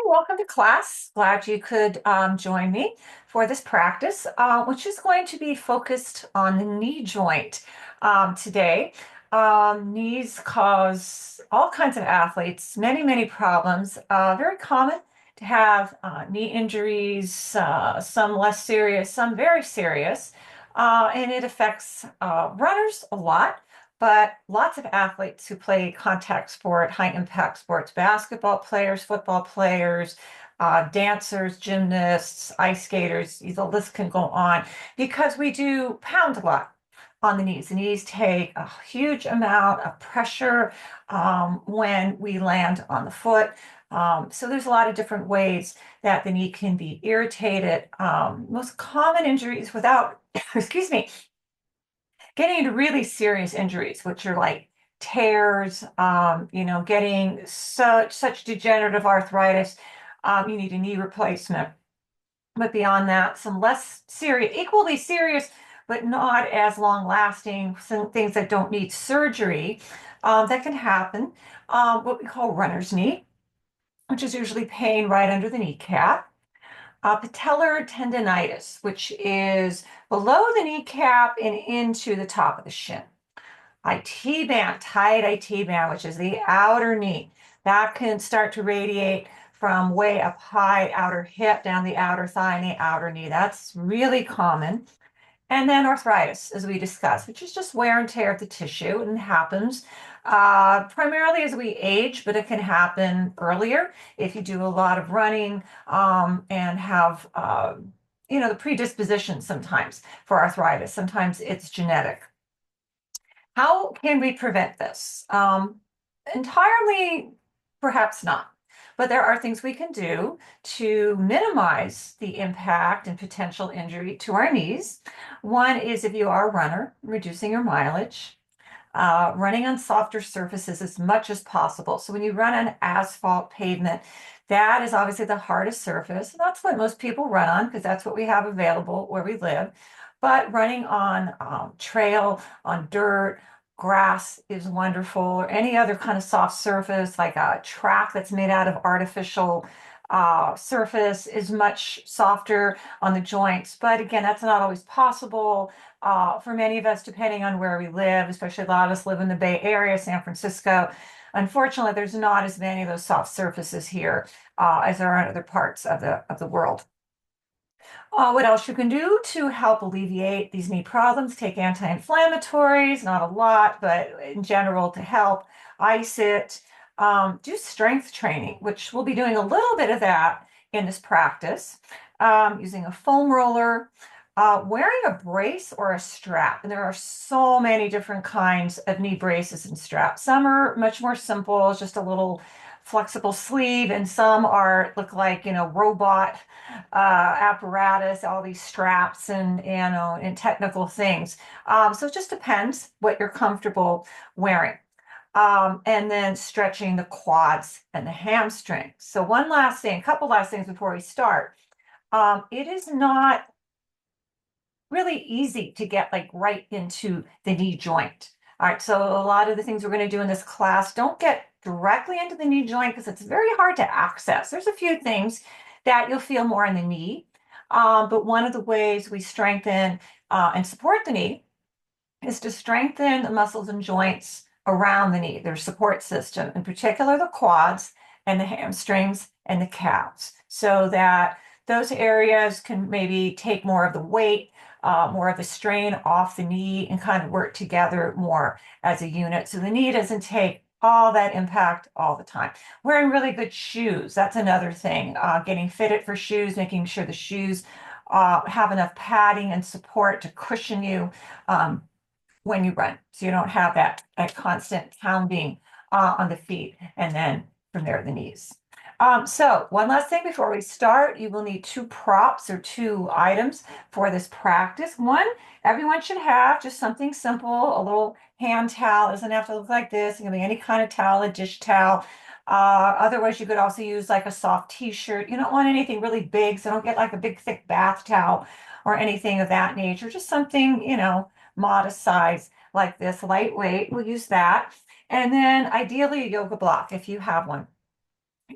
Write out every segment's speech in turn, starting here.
Welcome to class. Glad you could join me for this practice, which is going to be focused on the knee joint today. Knees cause all kinds of athletes many problems. Very common to have knee injuries, some less serious, some very serious, and it affects runners a lot. But lots of athletes who play contact sport, high impact sports, basketball players, football players, dancers, gymnasts, ice skaters, the list can go on because we do pound a lot on the knees. The knees take a huge amount of pressure when we land on the foot. So there's a lot of different ways that the knee can be irritated. Most common injuries without, excuse me, getting into really serious injuries, which are like tears, getting such degenerative arthritis, you need a knee replacement. But beyond that, some less serious, equally serious, but not as long lasting, some things that don't need surgery, that can happen. What we call runner's knee, which is usually pain right under the kneecap. Patellar tendonitis, which is below the kneecap and into the top of the shin. IT band, tight IT band, which is the outer knee. That can start to radiate from way up high, outer hip, down the outer thigh and the outer knee. That's really common. And then arthritis, as we discussed, which is just wear and tear of the tissue and happens primarily as we age, but it can happen earlier if you do a lot of running and have, the predisposition sometimes for arthritis. Sometimes it's genetic. How can we prevent this? Entirely, perhaps not. But there are things we can do to minimize the impact and potential injury to our knees. One is if you are a runner, reducing your mileage, running on softer surfaces as much as possible. So when you run on asphalt pavement, that is obviously the hardest surface. That's what most people run on because that's what we have available where we live. But running on trail, on dirt, grass is wonderful, or any other kind of soft surface, like a track that's made out of artificial surface, is much softer on the joints. But again, that's not always possible for many of us, depending on where we live, especially a lot of us live in the Bay Area, San Francisco. Unfortunately, there's not as many of those soft surfaces here as there are in other parts of the world. What else you can do to help alleviate these knee problems? Take anti-inflammatories, not a lot, but in general to help ice it. Do strength training, which we'll be doing a little bit of that in this practice, using a foam roller, wearing a brace or a strap. And there are so many different kinds of knee braces and straps. Some are much more simple, just a little flexible sleeve, and some are look like robot apparatus, all these straps and technical things. So it just depends what you're comfortable wearing. And then stretching the quads and the hamstrings. So one last thing, a couple last things before we start. It is not really easy to get like right into the knee joint. All right, so a lot of the things we're going to do in this class don't get directly into the knee joint because it's very hard to access. There's a few things that you'll feel more in the knee, but one of the ways we strengthen and support the knee is to strengthen the muscles and joints around the knee, their support system, in particular the quads and the hamstrings and the calves, so that those areas can maybe take more of the weight, more of the strain off the knee and kind of work together more as a unit. So the knee doesn't take all that impact all the time. Wearing really good shoes, that's another thing. Getting fitted for shoes, making sure the shoes have enough padding and support to cushion you when you run. So you don't have that constant pounding on the feet and then from there the knees. So one last thing before we start, you will need two props or two items for this practice. One, everyone should have just something simple, a little hand towel. It doesn't have to look like this. It can be any kind of towel, a dish towel. Otherwise, you could also use like a soft t-shirt. You don't want anything really big, so don't get like a big thick bath towel or anything of that nature. Just something, modest size like this, lightweight. We'll use that. And then ideally a yoga block if you have one.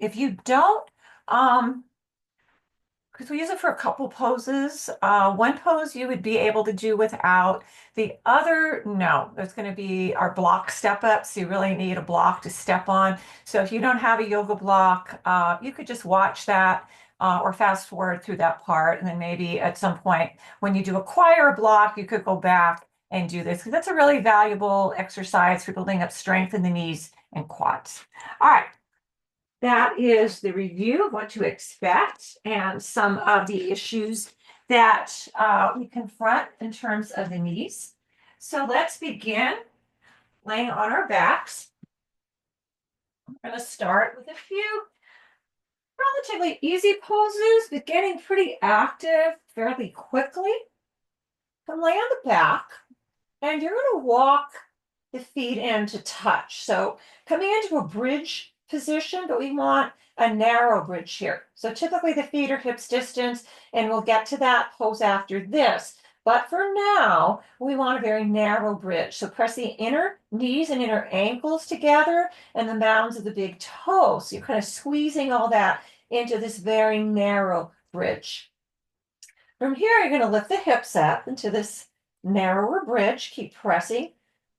If you don't, Because we use it for a couple poses. One pose you would be able to do without. The other, no. There's going to be our block step ups. You really need a block to step on. So if you don't have a yoga block, you could just watch that or fast forward through that part. And then maybe at some point when you do acquire a block, you could go back and do this because that's a really valuable exercise for building up strength in the knees and quads. All right. That is the review of what to expect and some of the issues that we confront in terms of the knees. So let's begin laying on our backs. We're going to start with a few relatively easy poses, but getting pretty active fairly quickly. Come lay on the back, and you're going to walk the feet in to touch. So coming into a bridge position, but we want a narrow bridge here. So typically the feet are hips distance, and we'll get to that pose after this. But for now, we want a very narrow bridge. So press the inner knees and inner ankles together and the mounds of the big toes. So you're kind of squeezing all that into this very narrow bridge. From here, you're going to lift the hips up into this narrower bridge. Keep pressing.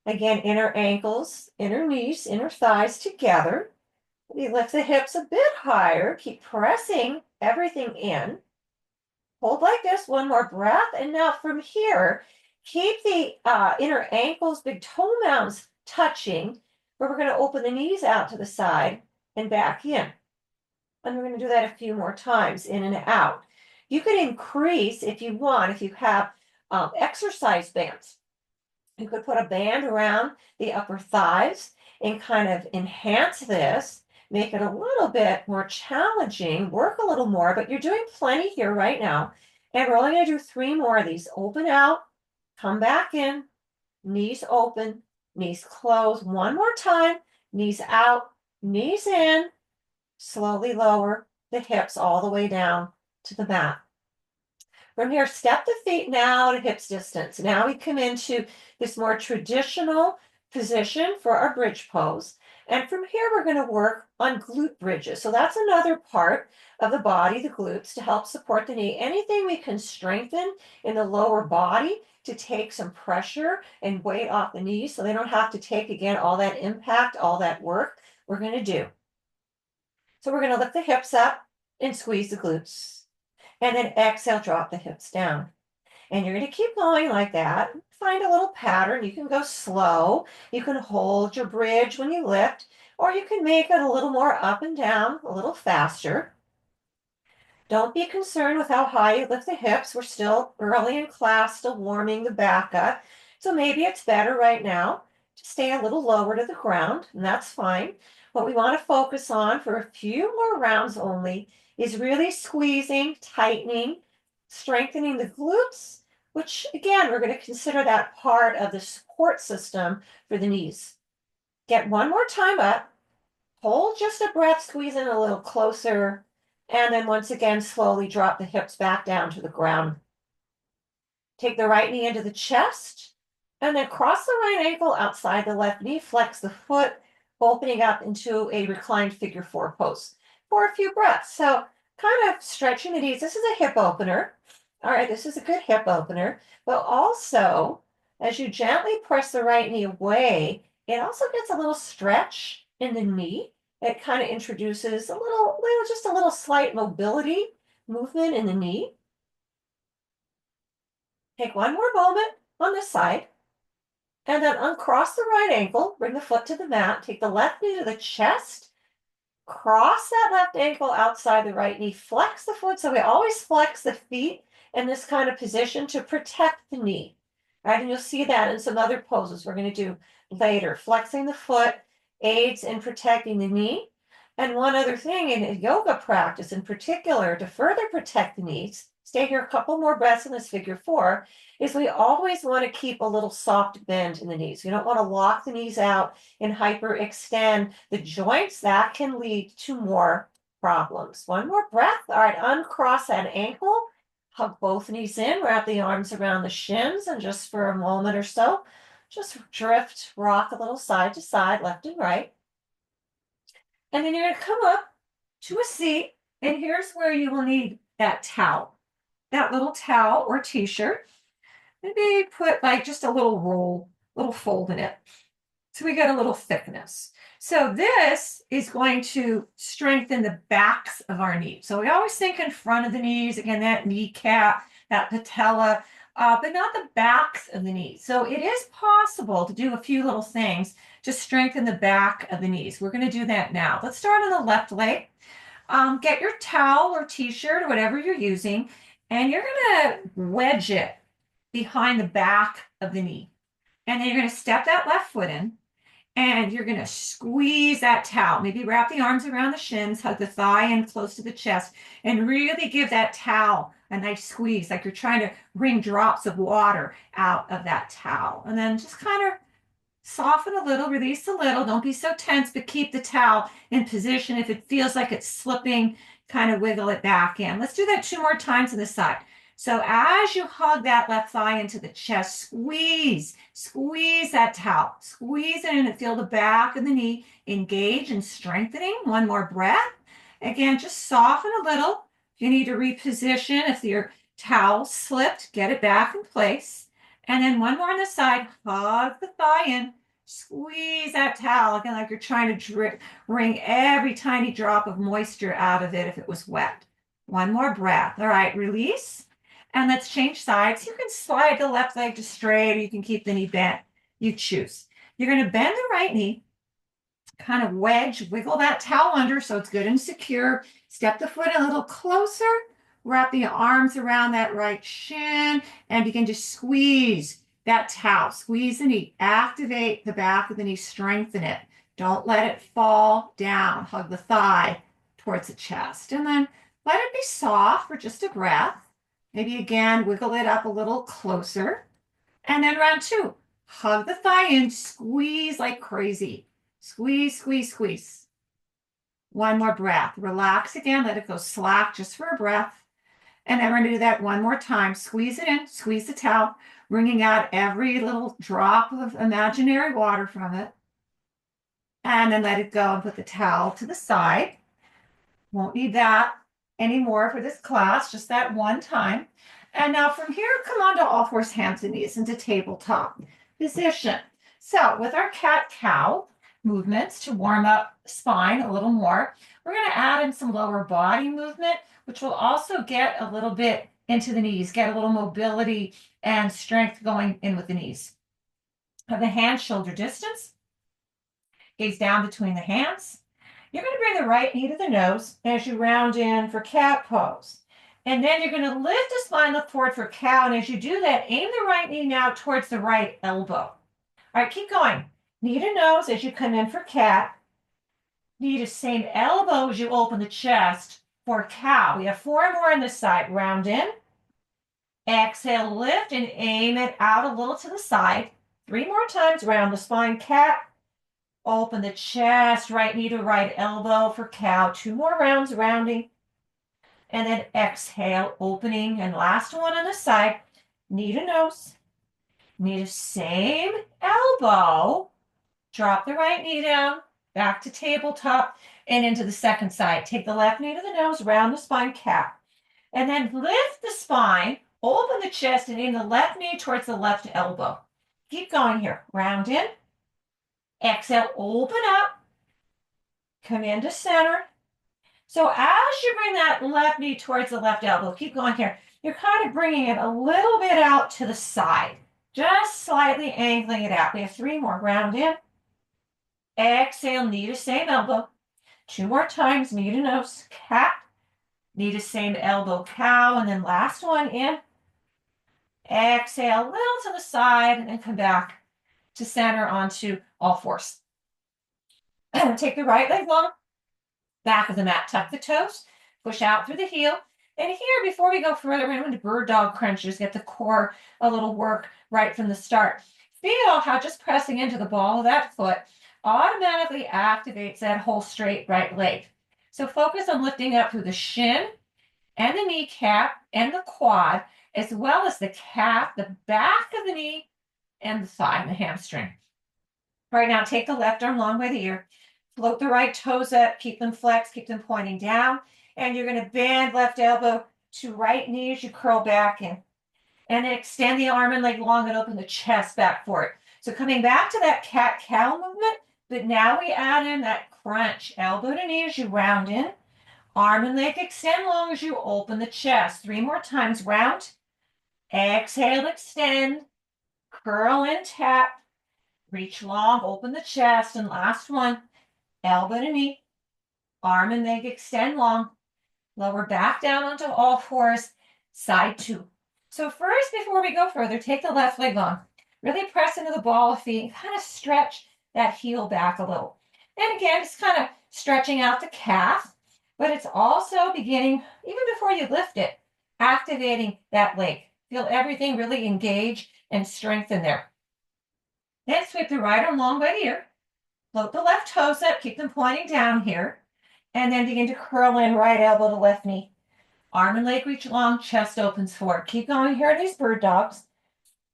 Again, inner ankles, inner knees, inner thighs together. We lift the hips a bit higher. Keep pressing everything in. Hold like this, one more breath. And now from here, keep the inner ankles, big toe mounds touching, but we're going to open the knees out to the side and back in. And we're going to do that a few more times, in and out. You could increase if you want, if you have exercise bands. You could put a band around the upper thighs and kind of enhance this, make it a little bit more challenging, work a little more, but you're doing plenty here right now. And we're only going to do 3 more of these. Open out, come back in, knees open, knees close. One more time, knees out, knees in, slowly lower the hips all the way down to the mat. From here, step the feet now to hips distance. Now we come into this more traditional position for our bridge pose. And from here, we're going to work on glute bridges. So that's another part of the body, the glutes, to help support the knee. Anything we can strengthen in the lower body to take some pressure and weight off the knees so they don't have to take, again, all that impact, all that work, we're going to do. So we're going to lift the hips up and squeeze the glutes. And then exhale, drop the hips down. And you're going to keep going like that. Find a little pattern. You can go slow. You can hold your bridge when you lift, or you can make it a little more up and down, a little faster. Don't be concerned with how high you lift the hips. We're still early in class, still warming the back up. So maybe it's better right now to stay a little lower to the ground, and that's fine. What we want to focus on for a few more rounds only is really squeezing, tightening, strengthening the glutes, which again, we're going to consider that part of the support system for the knees. Get one more time up, hold just a breath, squeeze in a little closer, and then once again, slowly drop the hips back down to the ground. Take the right knee into the chest, and then cross the right ankle outside the left knee, flex the foot, opening up into a reclined figure 4 pose for a few breaths. So kind of stretching the knees. This is a hip opener. All right, this is a good hip opener. But also, as you gently press the right knee away, it also gets a little stretch in the knee. It kind of introduces just a little slight mobility movement in the knee. Take one more moment on this side. And then uncross the right ankle, bring the foot to the mat, take the left knee to the chest, cross that left ankle outside the right knee, flex the foot. So we always flex the feet in this kind of position to protect the knee, right? And you'll see that in some other poses we're going to do later. Flexing the foot aids in protecting the knee. And one other thing in a yoga practice in particular, to further protect the knees, stay here a couple more breaths in this figure 4, is we always want to keep a little soft bend in the knees. We don't want to lock the knees out and hyperextend the joints. That can lead to more problems. One more breath. All right, uncross that ankle. Hug both knees in, wrap the arms around the shins, and just for a moment or so, just drift, rock a little side to side, left and right. And then you're going to come up to a seat And here's where you will need that towel, that little towel or t-shirt. Maybe put like just a little roll, little fold in it. So we get a little thickness. So this is going to strengthen the backs of our knees. So we always think in front of the knees, again, that kneecap, that patella, but not the backs of the knees. So it is possible to do a few little things to strengthen the back of the knees. We're going to do that now. Let's start on the left leg. Get your towel or t-shirt or whatever you're using, and you're going to wedge it behind the back of the knee. And then you're going to step that left foot in and you're going to squeeze that towel. Maybe wrap the arms around the shins, hug the thigh in close to the chest, and really give that towel a nice squeeze, like you're trying to wring drops of water out of that towel. And then just kind of soften a little, release a little. Don't be so tense, but keep the towel in position. If it feels like it's slipping, kind of wiggle it back in. Let's do that 2 more times on the side. So as you hug that left thigh into the chest, squeeze that towel. Squeeze it in and feel the back of the knee engage and strengthening. 1 more breath. Again, just soften a little. If you need to reposition, if your towel slipped, get it back in place. And then 1 more on the side, hug the thigh in, squeeze that towel, again, like you're trying to wring every tiny drop of moisture out of it if it was wet. 1 more breath. All right, release. And let's change sides. You can slide the left leg to straight, or you can keep the knee bent. You choose. You're going to bend the right knee, kind of wedge, wiggle that towel under so it's good and secure. Step the foot a little closer. Wrap the arms around that right shin and begin to squeeze that towel. Squeeze the knee. Activate the back of the knee. Strengthen it. Don't let it fall down. Hug the thigh towards the chest. And then let it be soft for just a breath. Maybe again, wiggle it up a little closer. And then round 2. Hug the thigh in. Squeeze like crazy. Squeeze, squeeze, squeeze. 1 more breath. Relax again. Let it go slack just for a breath. And then we're going to do that 1 more time. Squeeze it in, squeeze the towel, wringing out every little drop of imaginary water from it. And then let it go and put the towel to the side. Won't need that anymore for this class, just that 1 time. And now from here, come on to all 4 hands and knees into tabletop position. So with our cat-cow movements to warm up the spine a little more, we're going to add in some lower body movement, which will also get a little bit into the knees, get a little mobility and strength going in with the knees. Have the hands shoulder distance. Gaze down between the hands. You're going to bring the right knee to the nose as you round in for cat pose. And then you're going to lift the spine, look forward for cow. And as you do that, aim the right knee now towards the right elbow. All right, keep going. Knee to nose as you come in for cat. Knee to same elbow as you open the chest for cow. We have 4 more on this side. Round in. Exhale, lift and aim it out a little to the side. 3 more times. Round the spine, cat. Open the chest, right knee to right elbow for cow. 2 more rounds, rounding. And then exhale, opening. And last one on the side. Knee to nose. Knee to same elbow. Drop the right knee down. Back to tabletop and into the second side. Take the left knee to the nose, round the spine, cat. And then lift the spine, open the chest, and aim the left knee towards the left elbow. Keep going here. Round in. Exhale, open up. Come into center. So as you bring that left knee towards the left elbow, keep going here. You're kind of bringing it a little bit out to the side. Just slightly angling it out. We have 3 more. Round in. Exhale, knee to same elbow. 2 more times, knee to nose, cat. Knee to same elbow, cow. And then last one in. Exhale, a little to the side, and then come back to center onto all 4s. Take the right leg long, back of the mat, tuck the toes, push out through the heel. And here, before we go further, we're going to bird dog crunches, get the core a little work right from the start. Feel how just pressing into the ball of that foot automatically activates that whole straight right leg. So focus on lifting up through the shin and the kneecap and the quad, as well as the calf, the back of the knee, and the thigh and the hamstring. All right, now take the left arm long by the ear. Float the right toes up, keep them flexed, keep them pointing down. And you're going to bend left elbow to right knee as you curl back in. And then extend the arm and leg long and open the chest back for it. So coming back to that cat-cow movement, but now we add in that crunch. Elbow to knee as you round in. Arm and leg extend long as you open the chest. 3 more times. Round. Exhale, extend. Curl and tap. Reach long, open the chest. And last one. Elbow to knee. Arm and leg extend long. Lower back down onto all fours. Side 2. So first, before we go further, take the left leg on. Really press into the ball of feet and kind of stretch that heel back a little. And again, just kind of stretching out the calf, but it's also beginning, even before you lift it, activating that leg. Feel everything really engage and strengthen there. Then sweep the right arm long by the ear. Float the left toes up, keep them pointing down here. And then begin to curl in right elbow to left knee. Arm and leg reach long, chest opens forward. Keep going here in these bird dogs.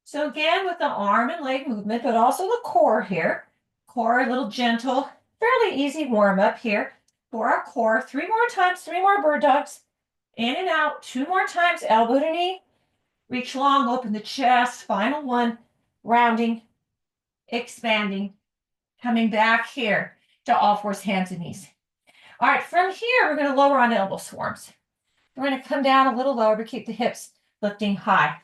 So again, with the arm and leg movement, but also the core here. Core, a little gentle, fairly easy warm up here for our core. 3 more times, 3 more bird dogs. In and out, 2 more times, elbow to knee. Reach long, open the chest. Final one, rounding, expanding, coming back here to all fours, hands and knees. All right, from here, we're going to lower on elbow swarms. We're going to come down a little lower, but keep the hips lifting high.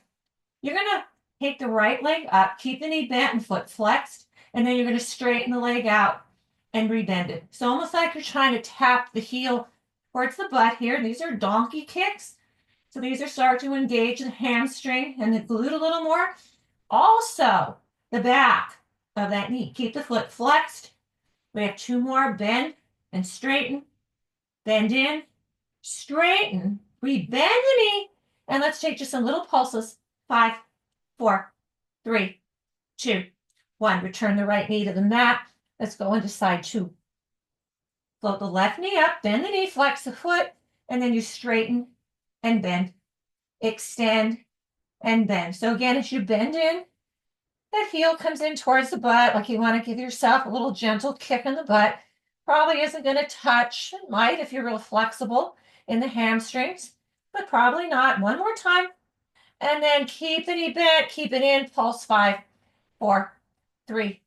You're going to take the right leg up, keep the knee bent and foot flexed, and then you're going to straighten the leg out and rebend it. So almost like you're trying to tap the heel towards the butt here. These are donkey kicks. So these are starting to engage the hamstring and the glute a little more. Also, the back of that knee. Keep the foot flexed. We have 2 more. Bend and straighten. Bend in, straighten, rebend the knee, and let's take just some little pulses. 5, 4, 3, 2, 1. Return the right knee to the mat. Let's go into side 2. Float the left knee up, bend the knee, flex the foot, and then you straighten and bend, extend and bend. So again, as you bend in, that heel comes in towards the butt, like you want to give yourself a little gentle kick in the butt. Probably isn't going to touch. It might if you're real flexible in the hamstrings, but probably not. 1 more time. And then keep the knee bent, keep it in. Pulse 5, 4, 3,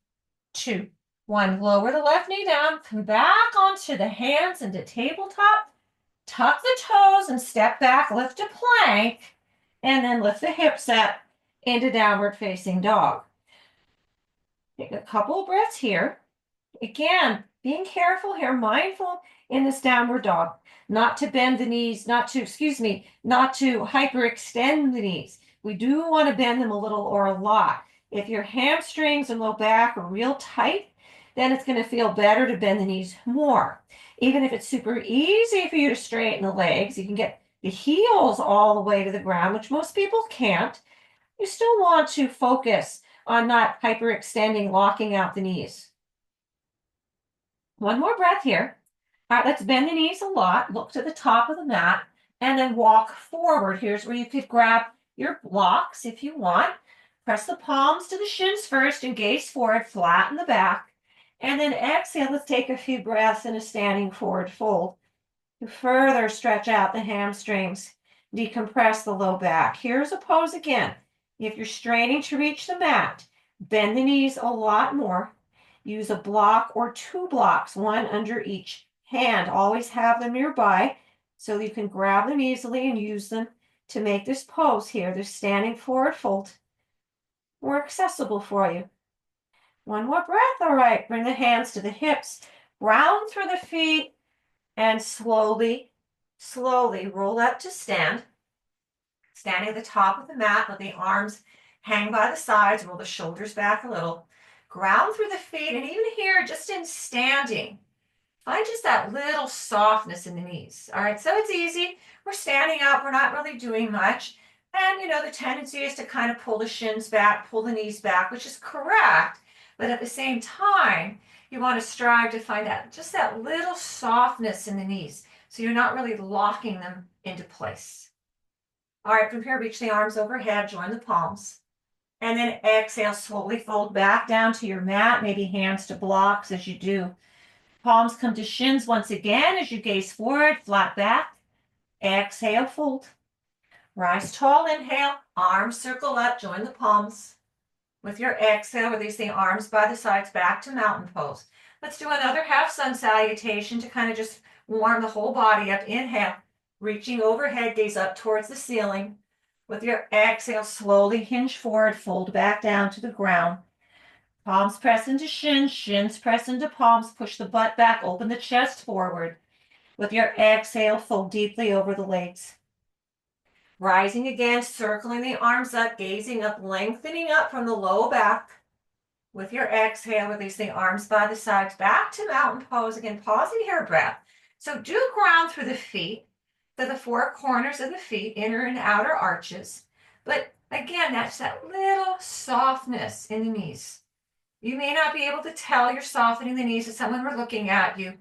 2, 1. Lower the left knee down. Come back onto the hands into tabletop. Tuck the toes and step back. Lift to plank. And then lift the hips up into downward facing dog. Take a couple of breaths here. Again, being careful here, mindful in this downward dog, not to bend the knees, not to hyperextend the knees. We do want to bend them a little or a lot. If your hamstrings and low back are real tight, then it's going to feel better to bend the knees more. Even if it's super easy for you to straighten the legs, you can get the heels all the way to the ground, which most people can't. You still want to focus on not hyperextending, locking out the knees. 1 more breath here. All right, let's bend the knees a lot. Look to the top of the mat and then walk forward. Here's where you could grab your blocks if you want. Press the palms to the shins first and gaze forward, flatten the back. And then exhale, let's take a few breaths in a standing forward fold to further stretch out the hamstrings, decompress the low back. Here's a pose again. If you're straining to reach the mat, bend the knees a lot more. Use a block or 2 blocks, one under each hand. Always have them nearby so you can grab them easily and use them to make this pose here, this standing forward fold, more accessible for you. 1 more breath. All right, bring the hands to the hips, round through the feet, and slowly roll up to stand. Standing at the top of the mat, let the arms hang by the sides, roll the shoulders back a little. Ground through the feet, and even here, just in standing, find just that little softness in the knees. All right, so it's easy. We're standing up. We're not really doing much. And, the tendency is to kind of pull the shins back, pull the knees back, which is correct. But at the same time, you want to strive to find just that little softness in the knees. So you're not really locking them into place. All right, from here, reach the arms overhead, join the palms. And then exhale, slowly fold back down to your mat, maybe hands to blocks as you do. Palms come to shins once again as you gaze forward, flat back. Exhale, fold. Rise tall, inhale, arms circle up, join the palms. With your exhale, release the arms by the sides back to mountain pose. Let's do another half sun salutation to kind of just warm the whole body up. Inhale, reaching overhead, gaze up towards the ceiling. With your exhale, slowly hinge forward, fold back down to the ground. Palms press into shins, shins press into palms, push the butt back, open the chest forward. With your exhale, fold deeply over the legs. Rising again, circling the arms up, gazing up, lengthening up from the low back. With your exhale, release the arms by the sides back to mountain pose. Again, pausing here, breath. So do ground through the feet, to the four corners of the feet, inner and outer arches. But again, that's that little softness in the knees. You may not be able to tell you're softening the knees if someone were looking at you,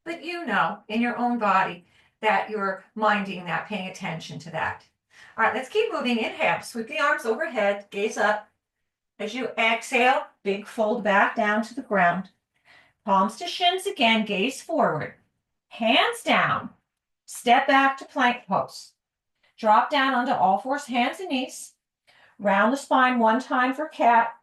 but you know in your own body that you're minding that, paying attention to that. All right, let's keep moving. Inhale, sweep the arms overhead, gaze up. As you exhale, big fold back down to the ground. Palms to shins again, gaze forward. Hands down. Step back to plank pose. Drop down onto all fours, hands and knees. Round the spine one time for cat.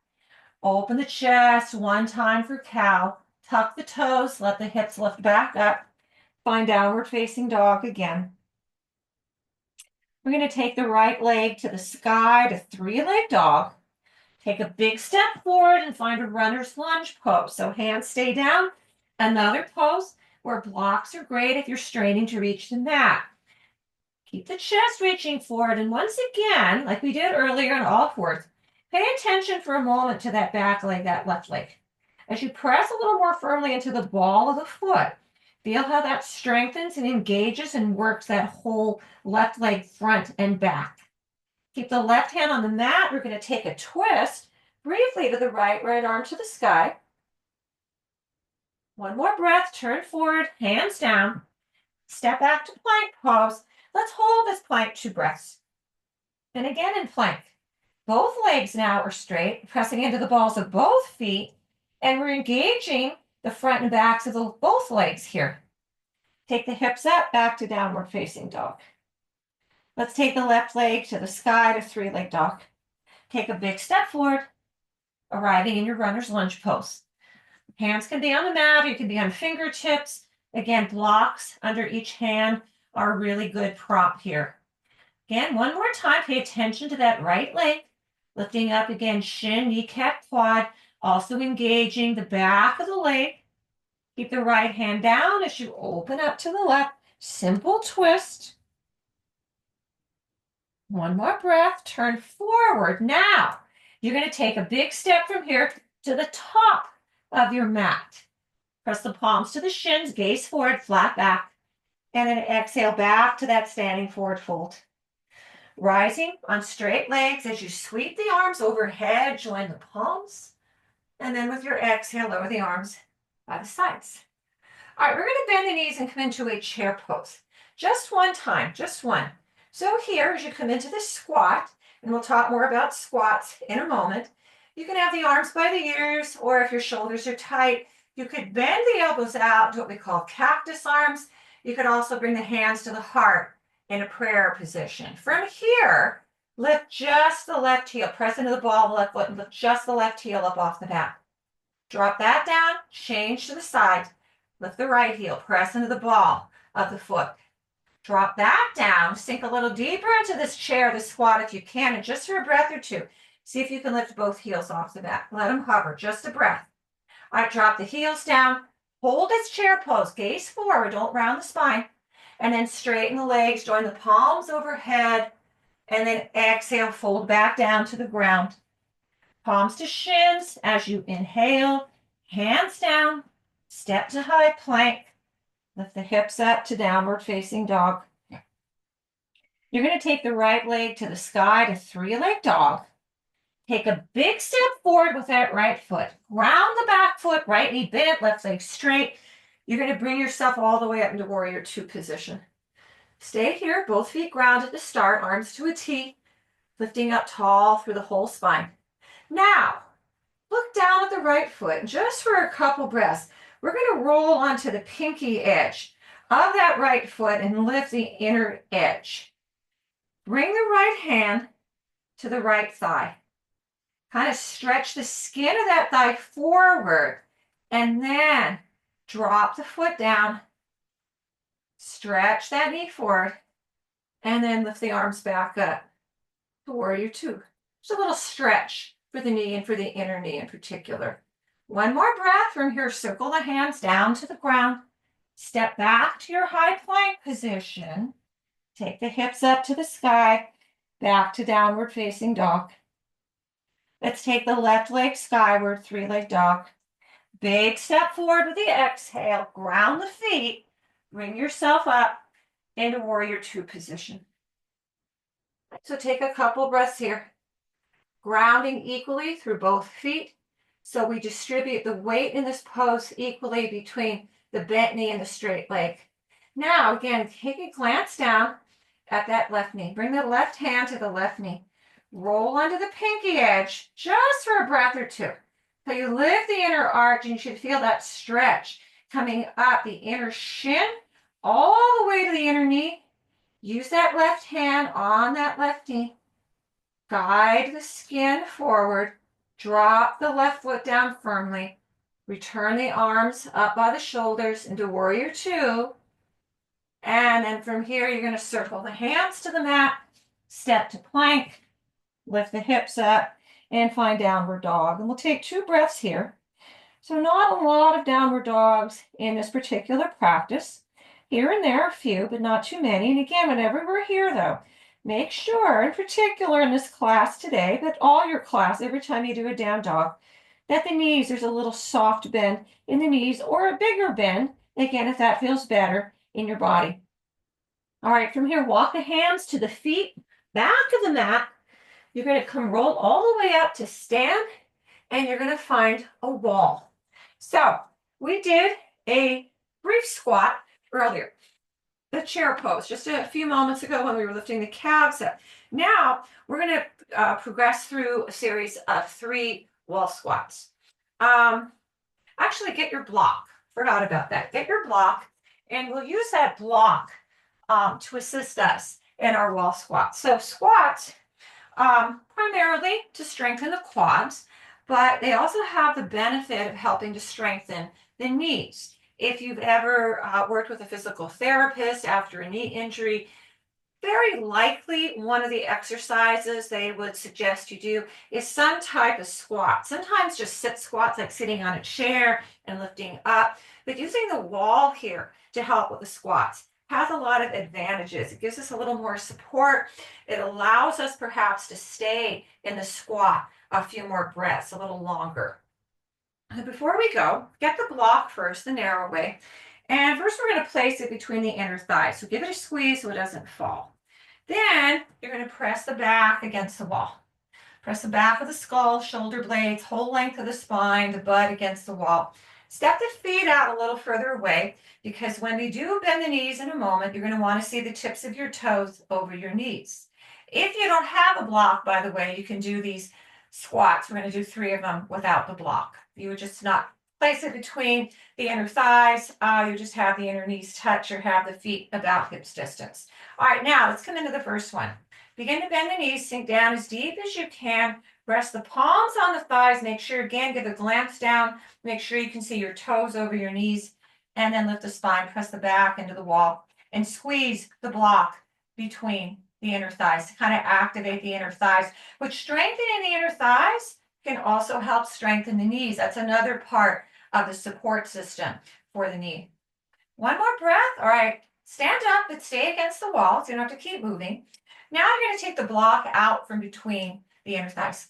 Open the chest one time for cow. Tuck the toes, let the hips lift back up. Find downward facing dog again. We're going to take the right leg to the sky to three-leg dog. Take a big step forward and find a runner's lunge pose. So hands stay down. Another pose where blocks are great if you're straining to reach the mat. Keep the chest reaching forward. And once again, like we did earlier in all fours, pay attention for a moment to that back leg, that left leg. As you press a little more firmly into the ball of the foot, feel how that strengthens and engages and works that whole left leg front and back. Keep the left hand on the mat. We're going to take a twist briefly to the right arm to the sky. One more breath, turn forward, hands down. Step back to plank pose. Let's hold this plank 2 breaths. And again in plank. Both legs now are straight, pressing into the balls of both feet, and we're engaging the front and backs of both legs here. Take the hips up, back to downward facing dog. Let's take the left leg to the sky to three-leg dog. Take a big step forward, arriving in your runner's lunge pose. Hands can be on the mat, or you can be on fingertips. Again, blocks under each hand are a really good prop here. Again, one more time, pay attention to that right leg. Lifting up again, shin, kneecap, quad. Also engaging the back of the leg. Keep the right hand down as you open up to the left. Simple twist. One more breath, turn forward. Now, you're going to take a big step from here to the top of your mat. Press the palms to the shins, gaze forward, flat back, and then exhale back to that standing forward fold. Rising on straight legs as you sweep the arms overhead, join the palms, and then with your exhale, lower the arms by the sides. All right, we're going to bend the knees and come into a chair pose. Just one time, just one. So here, as you come into the squat, and we'll talk more about squats in a moment, you can have the arms by the ears, or if your shoulders are tight, you could bend the elbows out to what we call cactus arms. You could also bring the hands to the heart in a prayer position. From here, lift just the left heel, press into the ball of the left foot, and lift just the left heel up off the mat. Drop that down, change to the side, lift the right heel, press into the ball of the foot. Drop that down, sink a little deeper into this chair, the squat if you can, and just for a breath or two, see if you can lift both heels off the mat. Let them hover, just a breath. All right, drop the heels down, hold this chair pose, gaze forward, don't round the spine, and then straighten the legs, join the palms overhead, and then exhale, fold back down to the ground. Palms to shins as you inhale, hands down, step to high plank. Lift the hips up to downward facing dog. You're going to take the right leg to the sky to three-leg dog. Take a big step forward with that right foot. Ground the back foot, right knee bent, left leg straight. You're going to bring yourself all the way up into warrior 2 position. Stay here, both feet grounded to start, arms to a T, lifting up tall through the whole spine. Now, look down at the right foot, just for a couple breaths. We're going to roll onto the pinky edge of that right foot and lift the inner edge. Bring the right hand to the right thigh. Kind of stretch the skin of that thigh forward and then drop the foot down. Stretch that knee forward and then lift the arms back up to warrior two. Just a little stretch for the knee and for the inner knee in particular. One more breath from here. Circle the hands down to the ground. Step back to your high plank position. Take the hips up to the sky. Back to downward facing dog. Let's take the left leg skyward, three-leg dog. Big step forward with the exhale. Ground the feet. Bring yourself up into warrior two position. So take a couple breaths here. Grounding equally through both feet. So we distribute the weight in this pose equally between the bent knee and the straight leg. Now, again, take a glance down at that left knee. Bring the left hand to the left knee. Roll onto the pinky edge just for a breath or two. So you lift the inner arch and you should feel that stretch coming up the inner shin all the way to the inner knee. Use that left hand on that left knee. Guide the skin forward. Drop the left foot down firmly. Return the arms up by the shoulders into warrior two. And then from here, you're going to circle the hands to the mat, step to plank, lift the hips up, and find downward dog. And we'll take 2 breaths here. So not a lot of downward dogs in this particular practice. Here and there, a few, but not too many. And again, whenever we're here, though, make sure, in particular in this class today, but all your class, every time you do a down dog, that the knees, there's a little soft bend in the knees or a bigger bend, again, if that feels better in your body. All right, from here, walk the hands to the feet, back of the mat. You're going to come roll all the way up to stand, and you're going to find a wall. So we did a brief squat earlier, the chair pose, just a few moments ago when we were lifting the calves up. Now we're going to progress through a series of 3 wall squats. Actually, get your block. Forgot about that. Get your block, and we'll use that block to assist us in our wall squats. So squats, primarily to strengthen the quads, but they also have the benefit of helping to strengthen the knees. If you've ever worked with a physical therapist after a knee injury, very likely one of the exercises they would suggest you do is some type of squat. Sometimes just sit squats, like sitting on a chair and lifting up, but using the wall here to help with the squats has a lot of advantages. It gives us a little more support. It allows us perhaps to stay in the squat a few more breaths, a little longer. And before we go, get the block first, the narrow way. And first we're going to place it between the inner thighs. So give it a squeeze so it doesn't fall. Then you're going to press the back against the wall. Press the back of the skull, shoulder blades, whole length of the spine, the butt against the wall. Step the feet out a little further away, because when we do bend the knees in a moment, you're going to want to see the tips of your toes over your knees. If you don't have a block, by the way, you can do these squats. We're going to do 3 of them without the block. You would just not place it between the inner thighs. You just have the inner knees touch or have the feet about hips distance. All right, now let's come into the first one. Begin to bend the knees, sink down as deep as you can. Rest the palms on the thighs. Make sure, again, give a glance down. Make sure you can see your toes over your knees. And then lift the spine, press the back into the wall, and squeeze the block between the inner thighs to kind of activate the inner thighs. But strengthening the inner thighs can also help strengthen the knees. That's another part of the support system for the knee. One more breath. All right, stand up, but stay against the wall, so you don't have to keep moving. Now you're going to take the block out from between the inner thighs.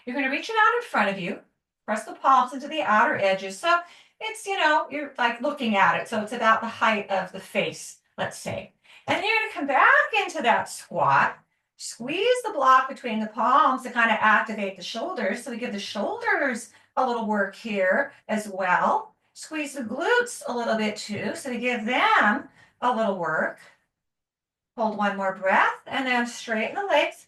You're going to reach it out in front of you, press the palms into the outer edges. So it's, you're like looking at it. So it's about the height of the face, let's say. And then you're going to come back into that squat. Squeeze the block between the palms to kind of activate the shoulders. So we give the shoulders a little work here as well. Squeeze the glutes a little bit too. So we give them a little work. Hold one more breath and then straighten the legs.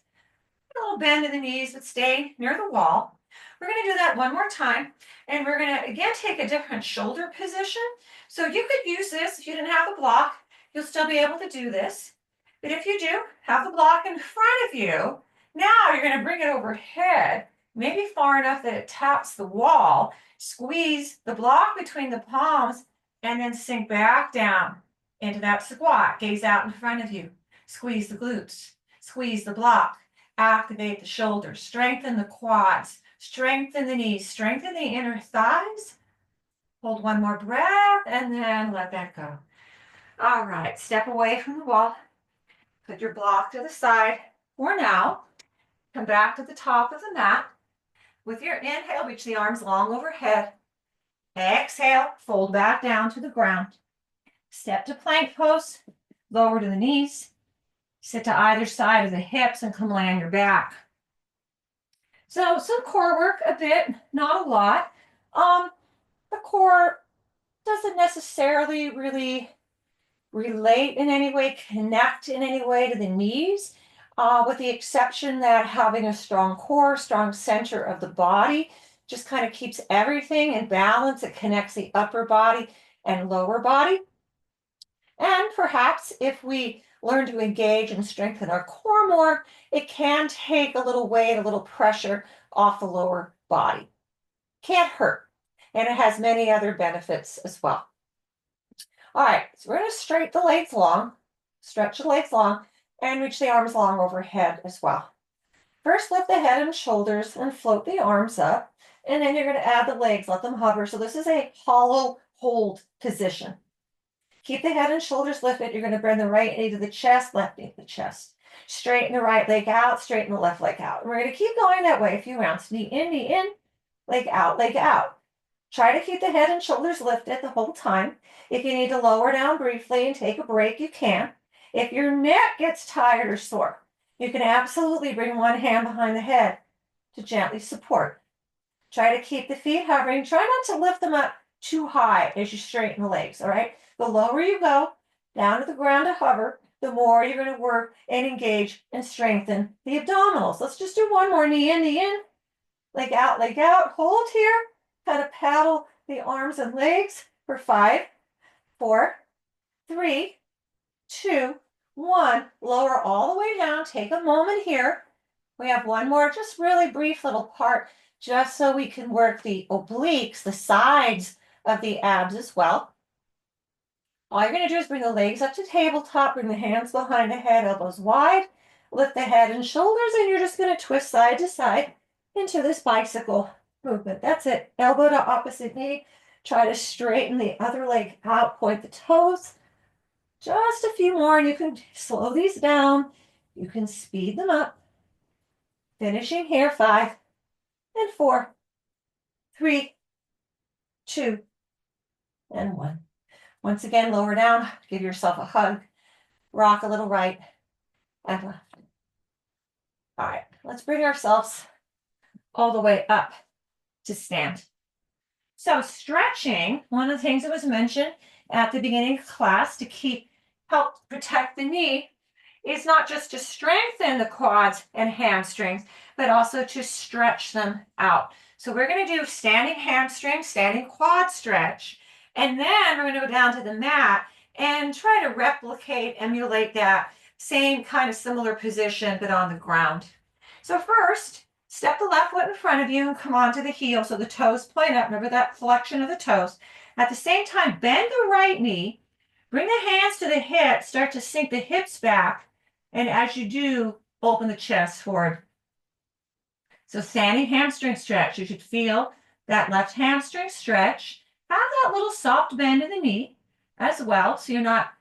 A little bend in the knees, but stay near the wall. We're going to do that one more time. And we're going to, again, take a different shoulder position. So you could use this if you didn't have the block. You'll still be able to do this. But if you do, have the block in front of you. Now you're going to bring it overhead, maybe far enough that it taps the wall. Squeeze the block between the palms and then sink back down into that squat. Gaze out in front of you. Squeeze the glutes. Squeeze the block. Activate the shoulders. Strengthen the quads. Strengthen the knees. Strengthen the inner thighs. Hold one more breath and then let that go. All right, step away from the wall. Put your block to the side for now. Come back to the top of the mat. With your inhale, reach the arms long overhead. Exhale, fold back down to the ground. Step to plank pose, lower to the knees. Sit to either side of the hips and come lay on your back. So some core work a bit, not a lot. The core doesn't necessarily really relate in any way, connect in any way to the knees, with the exception that having a strong core, strong center of the body, just kind of keeps everything in balance. It connects the upper body and lower body. And perhaps if we learn to engage and strengthen our core more, it can take a little weight, a little pressure off the lower body. Can't hurt. And it has many other benefits as well. All right, so we're going to straighten the legs long, stretch the legs long, and reach the arms long overhead as well. First, lift the head and shoulders and float the arms up. And then you're going to add the legs, let them hover. So this is a hollow hold position. Keep the head and shoulders lifted. You're going to bring the right knee to the chest, left knee to the chest. Straighten the right leg out, straighten the left leg out. And we're going to keep going that way a few rounds. Knee in, leg out, leg out. Try to keep the head and shoulders lifted the whole time. If you need to lower down briefly and take a break, you can. If your neck gets tired or sore, you can absolutely bring one hand behind the head to gently support. Try to keep the feet hovering. Try not to lift them up too high as you straighten the legs, all right? The lower you go, down to the ground to hover, the more you're going to work and engage and strengthen the abdominals. Let's just do one more. Knee in, leg out, hold here. Kind of paddle the arms and legs for 5, 4, 3, 2, 1. Lower all the way down. Take a moment here. We have one more, just really brief little part, just so we can work the obliques, the sides of the abs as well. All you're going to do is bring the legs up to tabletop, bring the hands behind the head, elbows wide, lift the head and shoulders, and you're just going to twist side to side into this bicycle movement. That's it. Elbow to opposite knee. Try to straighten the other leg out, point the toes. Just a few more, and you can slow these down. You can speed them up. Finishing here, 5 and 4, 3, 2, and 1. Once again, lower down, give yourself a hug, rock a little right and left. All right, let's bring ourselves all the way up to stand. So stretching, one of the things that was mentioned at the beginning of class to help protect the knee is not just to strengthen the quads and hamstrings, but also to stretch them out. So we're going to do standing hamstring, standing quad stretch, and then we're going to go down to the mat and try to replicate, emulate that same kind of similar position, but on the ground. So first, step the left foot in front of you and come onto the heel so the toes point up. Remember that flexion of the toes. At the same time, bend the right knee, bring the hands to the hips, start to sink the hips back, and as you do, open the chest forward. So standing hamstring stretch, you should feel that left hamstring stretch. Have that little soft bend in the knee as well, so you're not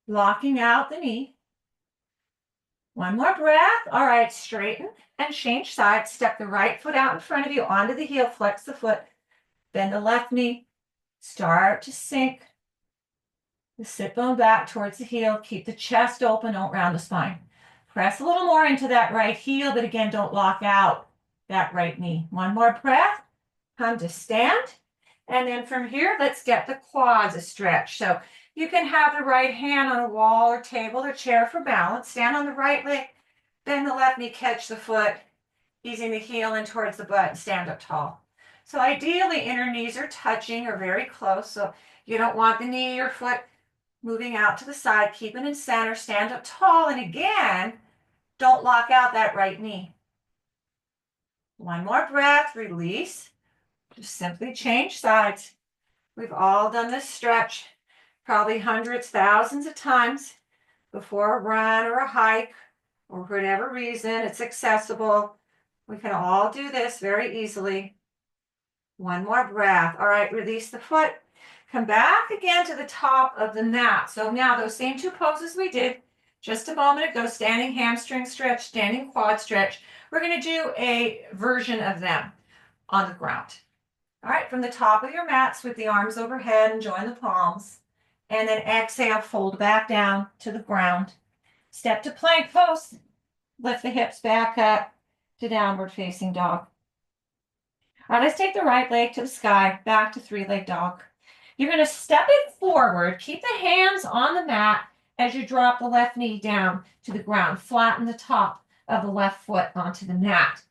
locking out the knee. One more breath. All right, straighten and change sides. Step the right foot out in front of you onto the heel, flex the foot, bend the left knee, start to sink the sit bone back towards the heel. Keep the chest open, don't round the spine. Press a little more into that right heel, but again, don't lock out that right knee. One more breath. Come to stand. And then from here, let's get the quads a stretch. So you can have the right hand on a wall or table or chair for balance. Stand on the right leg, bend the left knee, catch the foot, easing the heel in towards the butt and stand up tall. So ideally, inner knees are touching or very close. So you don't want the knee or foot moving out to the side. Keep it in center, stand up tall. And again, don't lock out that right knee. One more breath, release. Just simply change sides. We've all done this stretch probably hundreds, thousands of times before a run or a hike, or for whatever reason it's accessible. We can all do this very easily. One more breath. All right, release the foot. Come back again to the top of the mat. So now those same two poses we did just a moment ago, standing hamstring stretch, standing quad stretch. We're going to do a version of them on the ground. All right, from the top of your mat, sweep the arms overhead and join the palms. And then exhale, fold back down to the ground. Step to plank pose. Lift the hips back up to downward facing dog. All right, let's take the right leg to the sky, back to three-leg dog. You're going to step it forward. Keep the hands on the mat as you drop the left knee down to the ground. Flatten the top of the left foot onto the mat.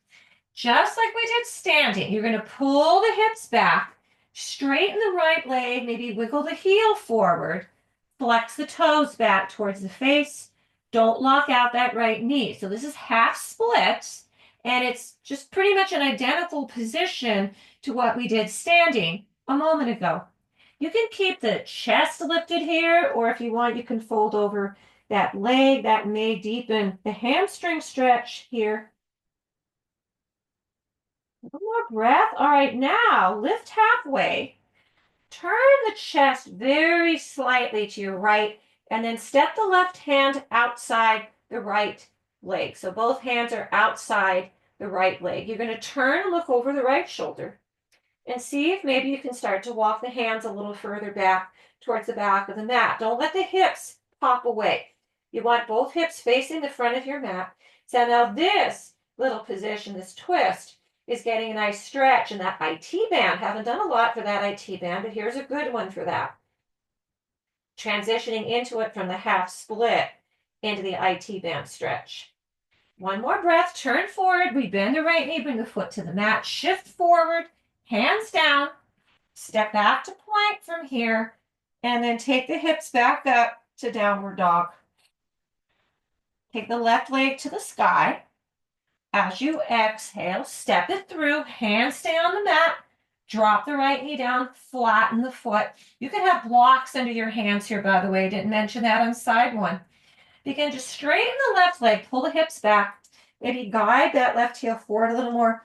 Just like we did standing, you're going to pull the hips back, straighten the right leg, maybe wiggle the heel forward, flex the toes back towards the face. Don't lock out that right knee. So this is half splits, and it's just pretty much an identical position to what we did standing a moment ago. You can keep the chest lifted here, or if you want, you can fold over that leg. That may deepen the hamstring stretch here. One more breath. All right, now lift halfway. Turn the chest very slightly to your right, and then step the left hand outside the right leg. So both hands are outside the right leg. You're going to turn and look over the right shoulder and see if maybe you can start to walk the hands a little further back towards the back of the mat. Don't let the hips pop away. You want both hips facing the front of your mat. So now this little position, this twist, is getting a nice stretch in that IT band. Haven't done a lot for that IT band, but here's a good one for that. Transitioning into it from the half split into the IT band stretch. One more breath, turn forward. We bend the right knee, bring the foot to the mat, shift forward, hands down, step back to plank from here, and then take the hips back up to downward dog. Take the left leg to the sky. As you exhale, step it through, hands stay on the mat, drop the right knee down, flatten the foot. You can have blocks under your hands here, by the way. Didn't mention that on side one. Begin to straighten the left leg, pull the hips back, maybe guide that left heel forward a little more.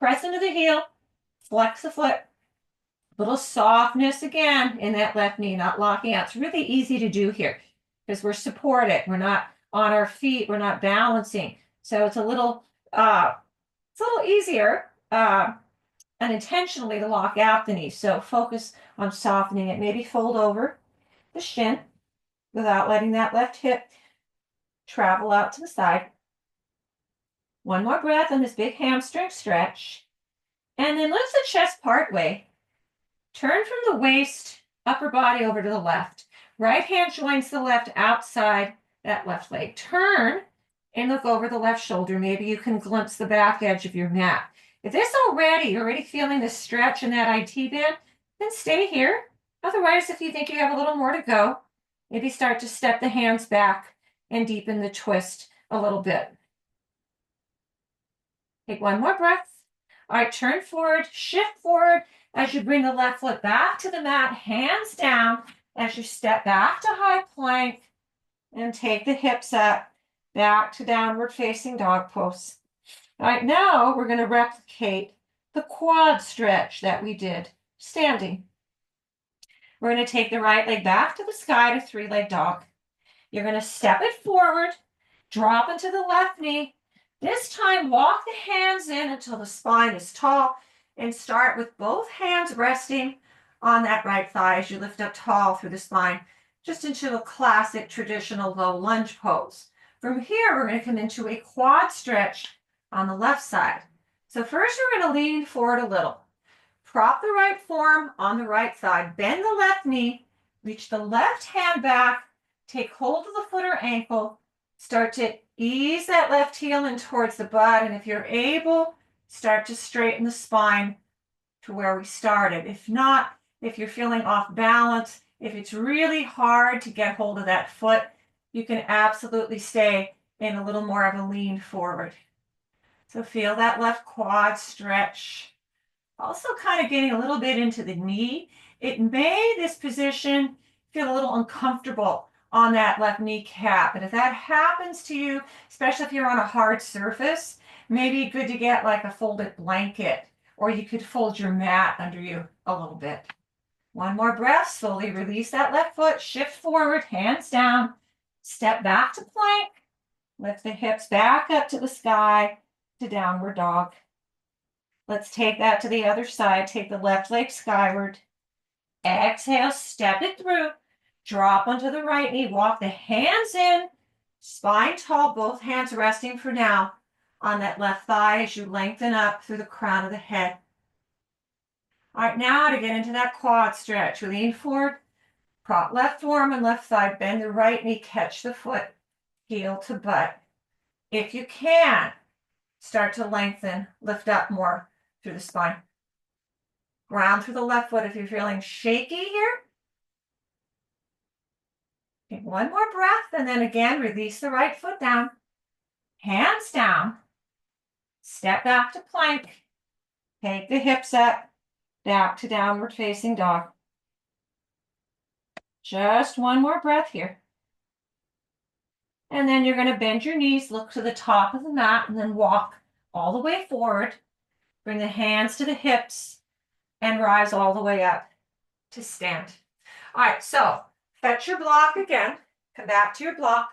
Press into the heel, flex the foot. Little softness again in that left knee, not locking out. It's really easy to do here because we're supported. We're not on our feet. We're not balancing. So it's a little easier unintentionally to lock out the knee. So focus on softening it. Maybe fold over the shin without letting that left hip travel out to the side. One more breath on this big hamstring stretch. And then lift the chest part way. Turn from the waist, upper body over to the left. Right hand joins the left outside that left leg. Turn and look over the left shoulder. Maybe you can glimpse the back edge of your mat. If this you're already feeling the stretch in that IT band, then stay here. Otherwise, if you think you have a little more to go, maybe start to step the hands back and deepen the twist a little bit. Take one more breath. All right, turn forward, shift forward as you bring the left foot back to the mat, hands down as you step back to high plank and take the hips up back to downward facing dog pose. All right, now we're going to replicate the quad stretch that we did standing. We're going to take the right leg back to the sky to three-leg dog. You're going to step it forward, drop into the left knee. This time, walk the hands in until the spine is tall and start with both hands resting on that right thigh as you lift up tall through the spine, just into a classic traditional low lunge pose. From here, we're going to come into a quad stretch on the left side. So first, we're going to lean forward a little. Prop the right forearm on the right side, bend the left knee, reach the left hand back, take hold of the foot or ankle, Start to ease that left heel in towards the butt, and if you're able, start to straighten the spine to where we started. If not, if you're feeling off balance, if it's really hard to get hold of that foot, you can absolutely stay in a little more of a lean forward. So feel that left quad stretch. Also kind of getting a little bit into the knee. It may, this position, feel a little uncomfortable on that left kneecap. And if that happens to you, especially if you're on a hard surface, maybe good to get like a folded blanket, or you could fold your mat under you a little bit. One more breath, slowly release that left foot, shift forward, hands down, step back to plank, lift the hips back up to the sky to downward dog. Let's take that to the other side. Take the left leg skyward. Exhale, step it through. Drop onto the right knee. Walk the hands in. Spine tall, both hands resting for now on that left thigh as you lengthen up through the crown of the head. All right, now to get into that quad stretch. We lean forward, prop left forearm and left thigh. Bend the right knee, catch the foot, heel to butt. If you can, start to lengthen, lift up more through the spine. Ground through the left foot if you're feeling shaky here. Take one more breath and then again, release the right foot down. Hands down. Step back to plank. Take the hips up, back to downward facing dog. Just one more breath here. And then you're going to bend your knees, look to the top of the mat, and then walk all the way forward. Bring the hands to the hips and rise all the way up to stand. All right, so fetch your block again. Come back to your block.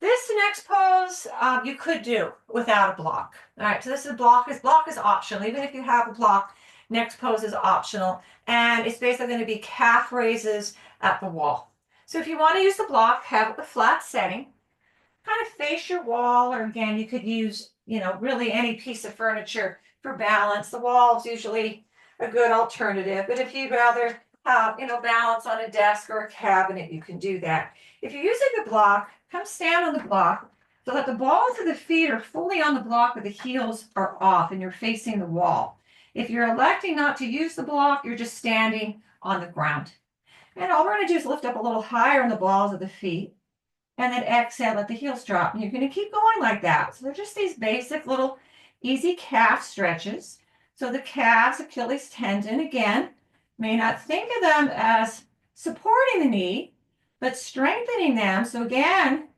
This next pose you could do without a block. All right, so this is block is optional. Even if you have a block, next pose is optional. And it's basically going to be calf raises at the wall. So if you want to use the block, have it a flat setting. Kind of face your wall, or again, you could use, really any piece of furniture for balance. The wall is usually a good alternative, but if you'd rather have, balance on a desk or a cabinet, you can do that. If you're using the block, come stand on the block so that the balls of the feet are fully on the block, but the heels are off and you're facing the wall. If you're electing not to use the block, you're just standing on the ground. And all we're going to do is lift up a little higher on the balls of the feet. And then exhale, let the heels drop. And you're going to keep going like that. So they're just these basic little easy calf stretches. So the calves, Achilles tendon, again, may not think of them as supporting the knee, but strengthening them. So again,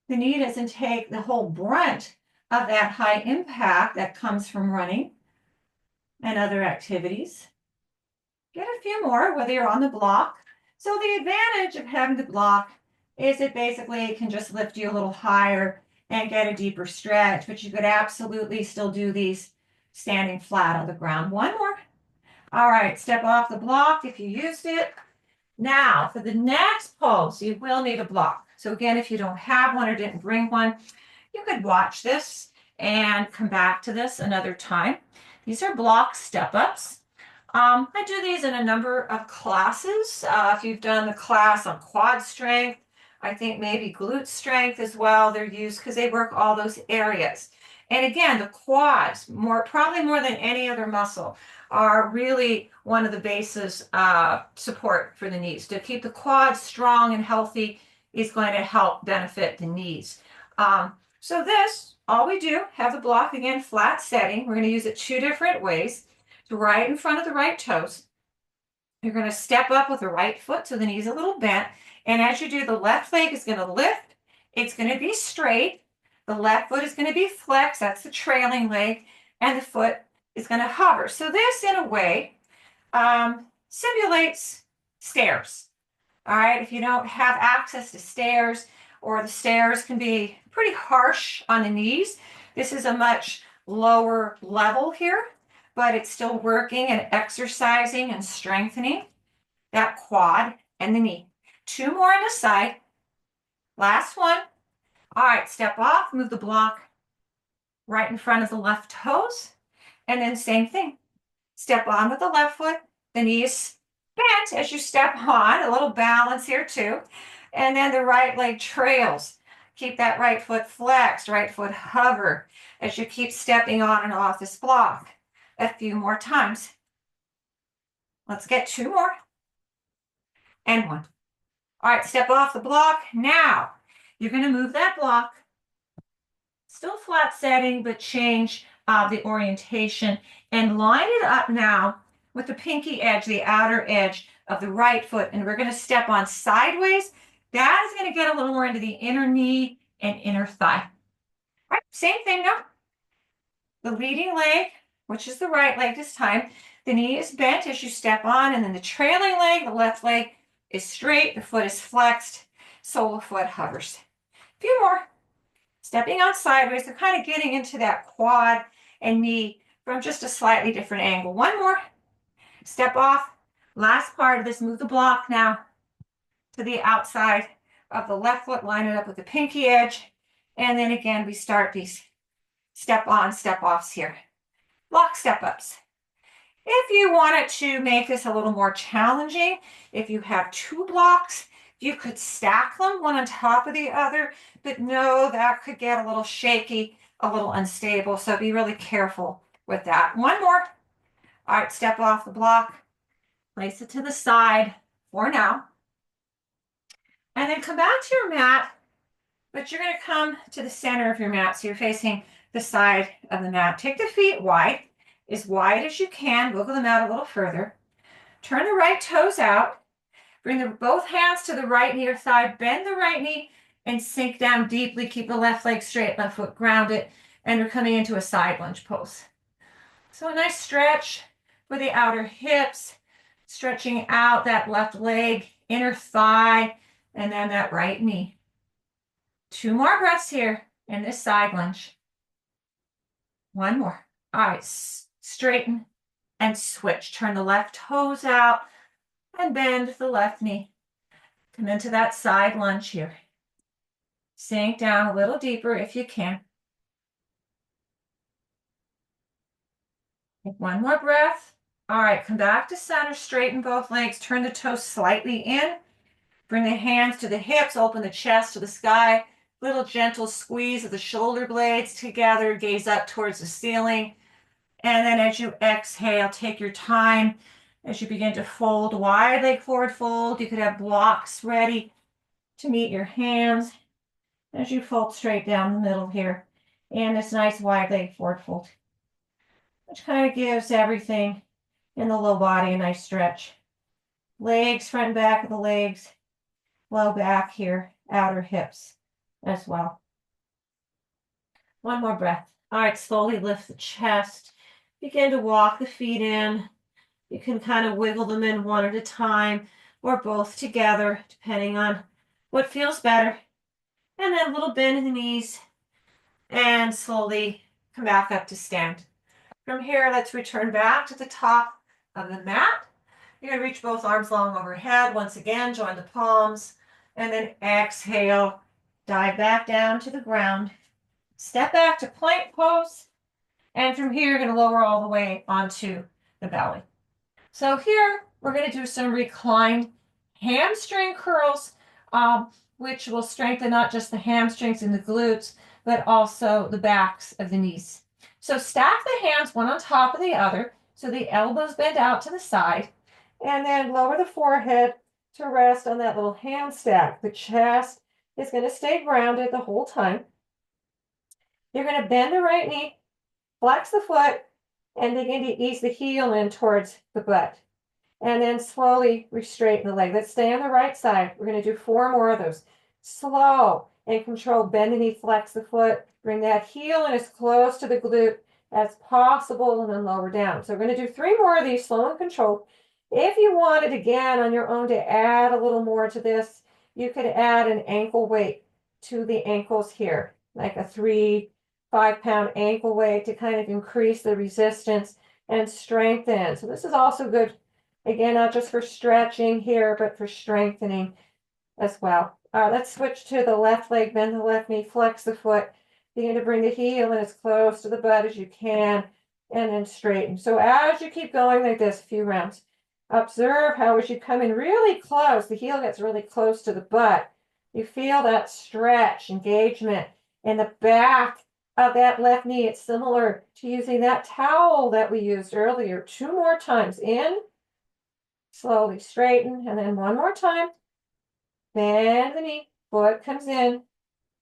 the knee doesn't take the whole brunt of that high impact that comes from running and other activities. Get a few more, whether you're on the block. So the advantage of having the block is it basically can just lift you a little higher and get a deeper stretch, but you could absolutely still do these standing flat on the ground. One more. All right, step off the block if you used it. Now, for the next pose, you will need a block. So again, if you don't have one or didn't bring one, you could watch this and come back to this another time. These are block step-ups. I do these in a number of classes. If you've done the class on quad strength, I think maybe glute strength as well, they're used because they work all those areas. And again, the quads, probably more than any other muscle, are really one of the bases support for the knees. To keep the quads strong and healthy is going to help benefit the knees. So this, all we do, have the block again, flat setting. We're going to use it two different ways. So right in front of the right toes. You're going to step up with the right foot so the knee's a little bent. And as you do, the left leg is going to lift. It's going to be straight. The left foot is going to be flexed. That's the trailing leg. And the foot is going to hover. So this, in a way, simulates stairs. All right, if you don't have access to stairs, or the stairs can be pretty harsh on the knees, this is a much lower level here, but it's still working and exercising and strengthening that quad and the knee. Two more on the side. Last one. All right, step off, move the block right in front of the left toes. And then same thing. Step on with the left foot, the knees bent as you step on, a little balance here too. And then the right leg trails. Keep that right foot flexed, right foot hover as you keep stepping on and off this block. A few more times. Let's get 2 more. And 1. All right, step off the block. Now, you're going to move that block. Still flat setting, but change the orientation and line it up now with the pinky edge, the outer edge of the right foot. And we're going to step on sideways. That is going to get a little more into the inner knee and inner thigh. All right, same thing now. The leading leg, which is the right leg this time, the knee is bent as you step on, and then the trailing leg, the left leg, is straight, the foot is flexed, sole of foot hovers. A few more. Stepping on sideways, they're kind of getting into that quad and knee from just a slightly different angle. 1 more. Step off. Last part of this, move the block now to the outside of the left foot, line it up with the pinky edge. And then again, we start these step on, step offs here. Block step ups. If you wanted to make this a little more challenging, if you have 2 blocks, you could stack them one on top of the other, but no, that could get a little shaky, a little unstable, so be really careful with that. 1 more. All right, step off the block, place it to the side for now, and then come back to your mat, but you're going to come to the center of your mat, so you're facing the side of the mat. Take the feet wide, as wide as you can, wiggle them out a little further. Turn the right toes out. Bring both hands to the right knee or thigh, bend the right knee, and sink down deeply. Keep the left leg straight, left foot grounded, and we're coming into a side lunge pose. So a nice stretch for the outer hips, stretching out that left leg, inner thigh, and then that right knee. 2 more breaths here in this side lunge. 1 more. All right, straighten and switch. Turn the left toes out and bend the left knee. Come into that side lunge here. Sink down a little deeper if you can. Take 1 more breath. All right, come back to center, straighten both legs, turn the toes slightly in. Bring the hands to the hips, open the chest to the sky. Little gentle squeeze of the shoulder blades together, gaze up towards the ceiling. And then as you exhale, take your time as you begin to fold, wide leg forward fold. You could have blocks ready to meet your hands as you fold straight down the middle here. And this nice wide leg forward fold, which kind of gives everything in the low body a nice stretch. Legs, front and back of the legs, low back here, outer hips as well. 1 more breath. All right, slowly lift the chest. Begin to walk the feet in. You can kind of wiggle them in one at a time or both together, depending on what feels better. And then a little bend in the knees and slowly come back up to stand. From here, let's return back to the top of the mat. You're going to reach both arms long overhead. Once again, join the palms. And then exhale, dive back down to the ground. Step back to plank pose. And from here, you're going to lower all the way onto the belly. So here, we're going to do some reclined hamstring curls, which will strengthen not just the hamstrings and the glutes, but also the backs of the knees. So stack the hands one on top of the other, so the elbows bend out to the side, and then lower the forehead to rest on that little hand stack. The chest is going to stay grounded the whole time. You're going to bend the right knee, flex the foot, and begin to ease the heel in towards the butt. And then slowly straighten the leg. Let's stay on the right side. We're going to do 4 more of those. Slow and controlled. Bend the knee, flex the foot. Bring that heel in as close to the glute as possible, and then lower down. So we're going to do 3 more of these, slow and controlled. If you wanted, again, on your own to add a little more to this, you could add an ankle weight to the ankles here, like a 3-5 pound ankle weight to kind of increase the resistance and strengthen. So this is also good, again, not just for stretching here, but for strengthening as well. All right, let's switch to the left leg, bend the left knee, flex the foot. Begin to bring the heel in as close to the butt as you can, and then straighten. So as you keep going like this, a few rounds, observe how as you come in really close, the heel gets really close to the butt. You feel that stretch, engagement in the back of that left knee. It's similar to using that towel that we used earlier. 2 more times. In, slowly straighten, and then 1 more time. Bend the knee, foot comes in,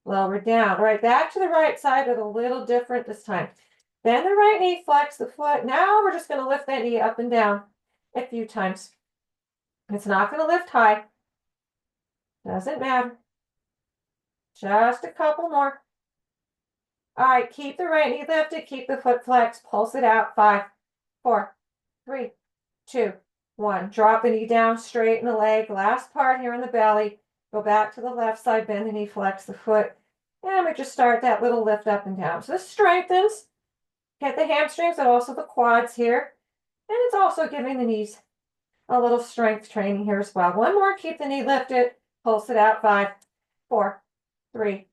lower down. All right, back to the right side, but a little different this time. Bend the right knee, flex the foot. Now we're just going to lift that knee up and down a few times. It's not going to lift high. Doesn't matter. Just a couple more. All right, keep the right knee lifted, keep the foot flexed, pulse it out. 5, 4, 3, 2, 1. Drop the knee down, straighten the leg. Last part here in the belly. Go back to the left side, bend the knee, flex the foot. And we just start that little lift up and down. So this strengthens, get the hamstrings and also the quads here. And it's also giving the knees a little strength training here as well. 1 more, keep the knee lifted, pulse it out. 5, 4, 3,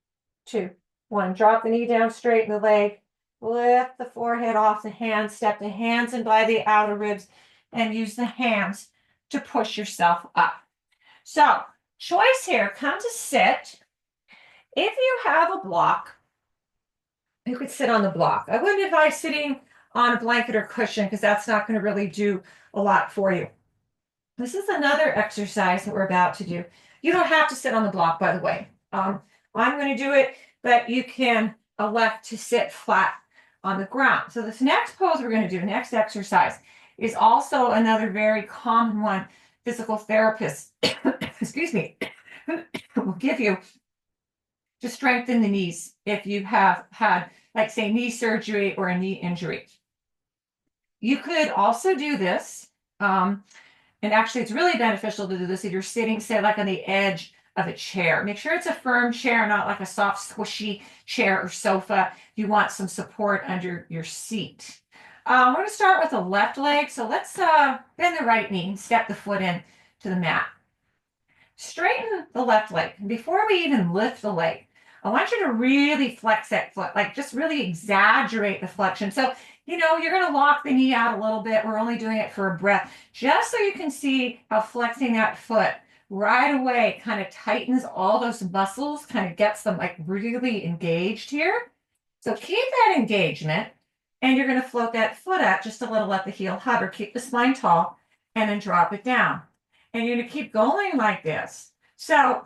2, 1. Drop the knee down, straighten the leg, lift the forehead off the hands, step the hands in by the outer ribs, and use the hands to push yourself up. So, choice here, come to sit. If you have a block, you could sit on the block. I wouldn't advise sitting on a blanket or cushion because that's not going to really do a lot for you. This is another exercise that we're about to do. You don't have to sit on the block, by the way. I'm going to do it, but you can elect to sit flat on the ground. So this next pose we're going to do, next exercise, is also another very common one physical therapists, excuse me, will give you to strengthen the knees if you have had, like, say, knee surgery or a knee injury. You could also do this, and actually it's really beneficial to do this if you're sitting, say, like on the edge of a chair. Make sure it's a firm chair, not like a soft, squishy chair or sofa. You want some support under your seat. We're going to start with the left leg. So let's bend the right knee and step the foot in to the mat. Straighten the left leg. And before we even lift the leg, I want you to really flex that foot, like just really exaggerate the flexion. So, you're going to lock the knee out a little bit. We're only doing it for a breath, just so you can see how flexing that foot right away kind of tightens all those muscles, kind of gets them like really engaged here. So keep that engagement, and you're going to float that foot up just a little, let the heel hover, keep the spine tall, and then drop it down. And you're going to keep going like this. So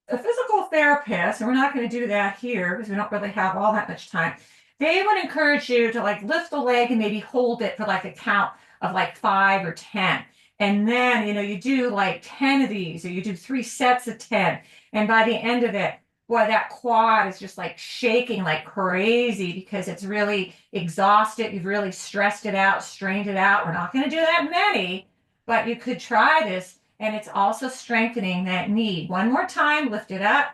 a physical therapist, and we're not going to do that here because we don't really have all that much time, they would encourage you to like lift the leg and maybe hold it for like a count of like 5 or 10. And then, you do like 10 of these, or you do 3 sets of 10. And by the end of it, boy, that quad is just like shaking like crazy because it's really exhausted. You've really stressed it out, strained it out. We're not going to do that many, but you could try this. And it's also strengthening that knee. 1 more time, lift it up.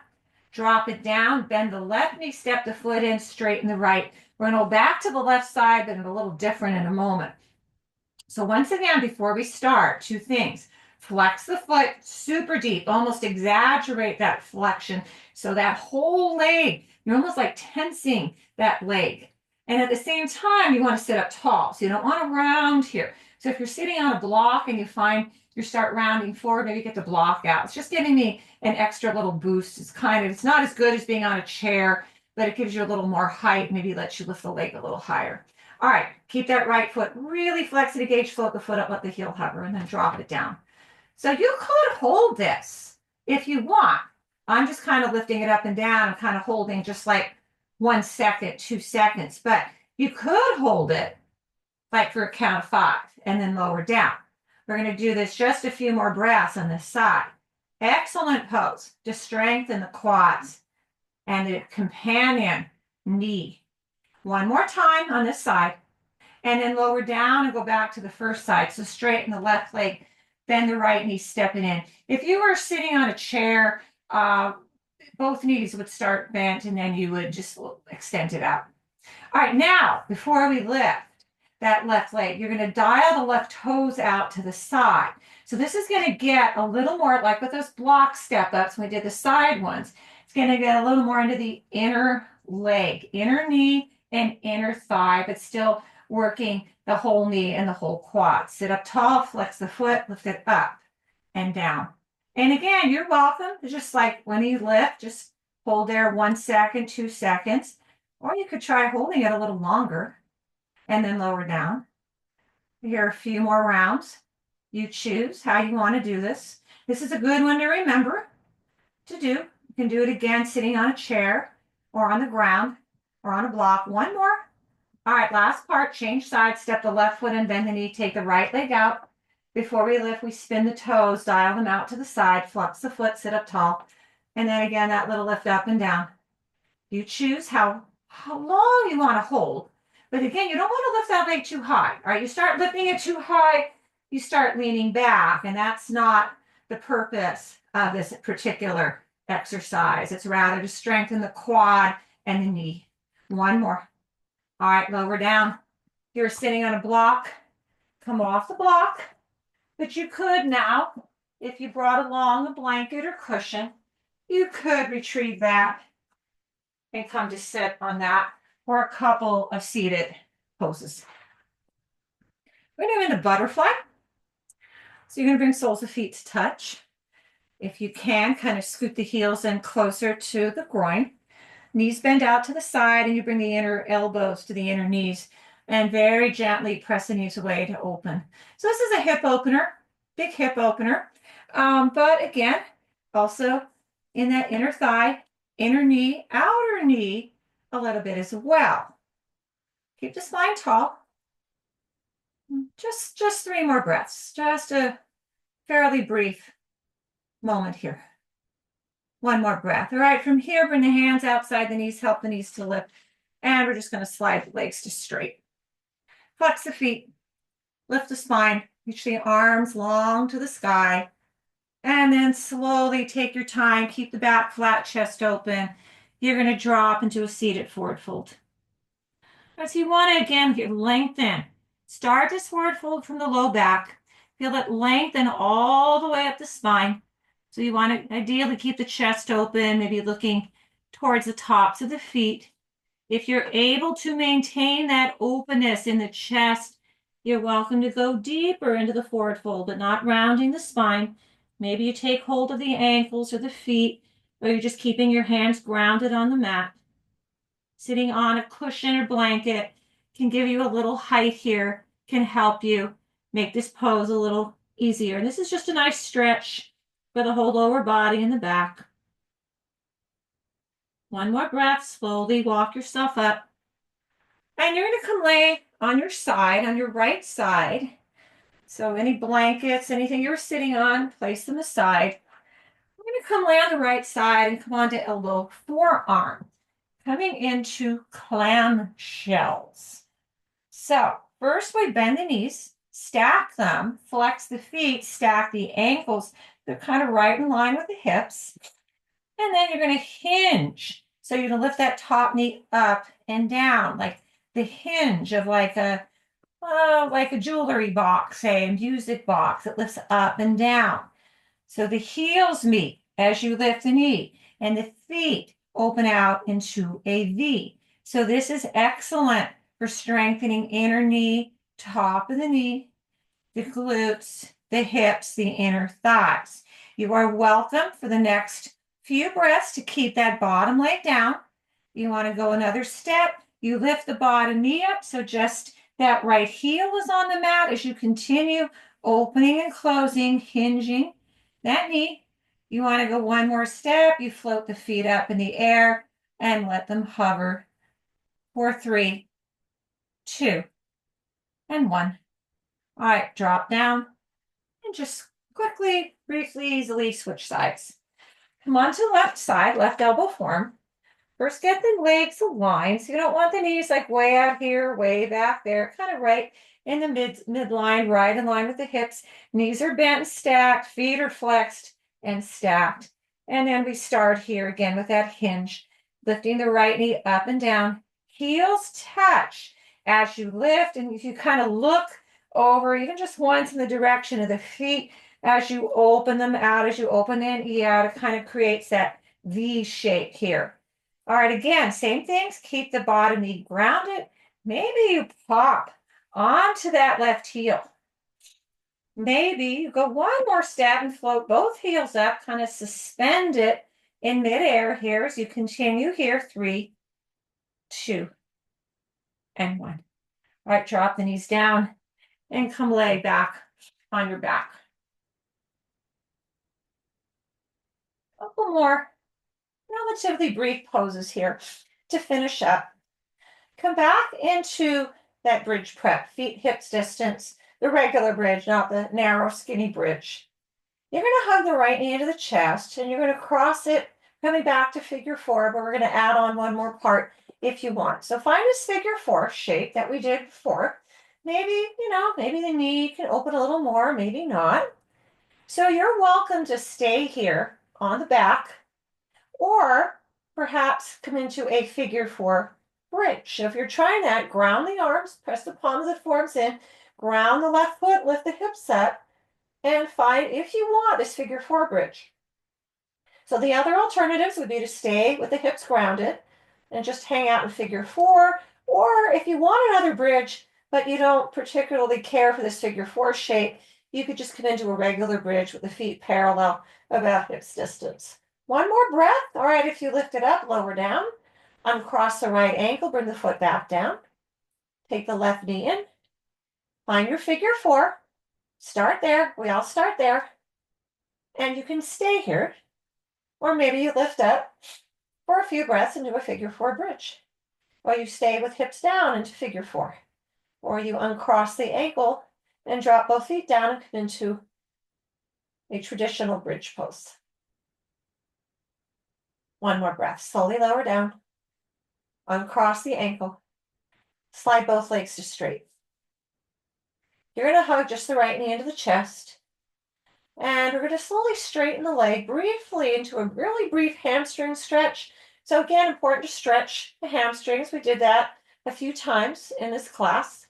Drop it down, bend the left knee, step the foot in, straighten the right. We're going to go back to the left side, but a little different in a moment. So once again, before we start, 2 things. Flex the foot super deep, almost exaggerate that flexion. So that whole leg, you're almost like tensing that leg. And at the same time, you want to sit up tall. So you don't want to round here. So if you're sitting on a block and you find you start rounding forward, maybe get the block out. It's just giving me an extra little boost. It's not as good as being on a chair, but it gives you a little more height, maybe lets you lift the leg a little higher. All right, keep that right foot really flex and engage, float the foot up, let the heel hover, and then drop it down. So you could hold this if you want. I'm just kind of lifting it up and down and kind of holding just like 1 second, 2 seconds, but you could hold it like for a count of 5 and then lower down. We're going to do this just a few more breaths on this side. Excellent pose to strengthen the quads and the companion knee. 1 more time on this side, and then lower down and go back to the first side. So straighten the left leg, bend the right knee, stepping in. If you were sitting on a chair, both knees would start bent, and then you would just extend it out. All right, now, before we lift that left leg, you're going to dial the left toes out to the side. So this is going to get a little more, like with those block step-ups, when we did the side ones, it's going to get a little more into the inner leg, inner knee and inner thigh, but still working the whole knee and the whole quad. Sit up tall, flex the foot, lift it up and down. And again, you're welcome to just like when you lift, just hold there 1 second, 2 seconds, or you could try holding it a little longer and then lower down. Here are a few more rounds. You choose how you want to do this. This is a good one to remember to do. You can do it again sitting on a chair or on the ground or on a block. One more. All right, last part. Change sides. Step the left foot and bend the knee. Take the right leg out. Before we lift, we spin the toes, dial them out to the side, flex the foot, sit up tall. And then again, that little lift up and down. You choose how long you want to hold. But again, you don't want to lift that leg too high. All right, you start lifting it too high, you start leaning back, and that's not the purpose of this particular exercise. It's rather to strengthen the quad and the knee. One more. All right, lower down. You're sitting on a block. Come off the block. But you could now, if you brought along a blanket or cushion, you could retrieve that and come to sit on that or a couple of seated poses. We're doing the butterfly. So you're going to bring soles of feet to touch. If you can, kind of scoot the heels in closer to the groin. Knees bend out to the side, and you bring the inner elbows to the inner knees and very gently press the knees away to open. So this is a hip opener, big hip opener. But again, also in that inner thigh, inner knee, outer knee, a little bit as well. Keep the spine tall. Just 3 more breaths. Just a fairly brief moment here. One more breath. All right, from here, bring the hands outside the knees, help the knees to lift. And we're just going to slide the legs to straight. Flex the feet, lift the spine, reach the arms long to the sky. And then slowly take your time, keep the back flat, chest open. You're going to drop into a seated forward fold. So you want to, again, lengthen. Start this forward fold from the low back. Feel it lengthen all the way up the spine. So you want to ideally keep the chest open, maybe looking towards the tops of the feet. If you're able to maintain that openness in the chest, you're welcome to go deeper into the forward fold, but not rounding the spine. Maybe you take hold of the ankles or the feet, or you're just keeping your hands grounded on the mat. Sitting on a cushion or blanket can give you a little height here, can help you make this pose a little easier. This is just a nice stretch for the whole lower body and the back. One more breath, slowly walk yourself up. And you're going to come lay on your side, on your right side. So any blankets, anything you're sitting on, place them aside. I'm going to come lay on the right side and come onto elbow forearm, coming into clamshells. So first we bend the knees, stack them, flex the feet, stack the ankles. They're kind of right in line with the hips. And then you're going to hinge. So you're going to lift that top knee up and down, like the hinge of like a jewelry box, say, a music box. It lifts up and down. So the heels meet as you lift the knee, and the feet open out into a V. So this is excellent for strengthening inner knee, top of the knee, the glutes, the hips, the inner thighs. You are welcome for the next few breaths to keep that bottom leg down. You want to go another step. You lift the bottom knee up, so just that right heel is on the mat as you continue opening and closing, hinging that knee. You want to go one more step. You float the feet up in the air and let them hover for 3, 2, and 1. All right, drop down and just quickly, briefly, easily switch sides. Come on to left side, left elbow form. First, get the legs aligned. So you don't want the knees like way out here, way back there, kind of right in the midline, right in line with the hips. Knees are bent and stacked, feet are flexed and stacked. And then we start here again with that hinge, lifting the right knee up and down. Heels touch as you lift, and if you kind of look over, even just once in the direction of the feet, as you open them out, as you open the knee out, it kind of creates that V shape here. All right, again, same things. Keep the bottom knee grounded. Maybe you pop onto that left heel. Maybe you go one more step and float both heels up, kind of suspend it in midair here as you continue here. 3, 2, and 1. All right, drop the knees down and come lay back on your back. A couple more relatively brief poses here to finish up. Come back into that bridge prep, feet hips distance, the regular bridge, not the narrow, skinny bridge. You're going to hug the right knee into the chest and you're going to cross it, coming back to figure 4, but we're going to add on one more part if you want. So find this figure 4 shape that we did before. Maybe, maybe the knee can open a little more, maybe not. So you're welcome to stay here on the back or perhaps come into a figure 4 bridge. So if you're trying that, ground the arms, press the palms of the forearms in, ground the left foot, lift the hips up, and find, if you want, this figure 4 bridge. So the other alternatives would be to stay with the hips grounded and just hang out in figure 4, or if you want another bridge, but you don't particularly care for this figure 4 shape, you could just come into a regular bridge with the feet parallel about hips distance. One more breath. All right, if you lift it up, lower down, uncross the right ankle, bring the foot back down, take the left knee in, find your figure 4, start there, we all start there, and you can stay here, or maybe you lift up for a few breaths and do a figure 4 bridge, or you stay with hips down into figure 4, or you uncross the ankle and drop both feet down and come into a traditional bridge pose. One more breath. Slowly lower down. Uncross the ankle. Slide both legs to straight. You're going to hug just the right knee into the chest. And we're going to slowly straighten the leg briefly into a really brief hamstring stretch. So again, important to stretch the hamstrings. We did that a few times in this class.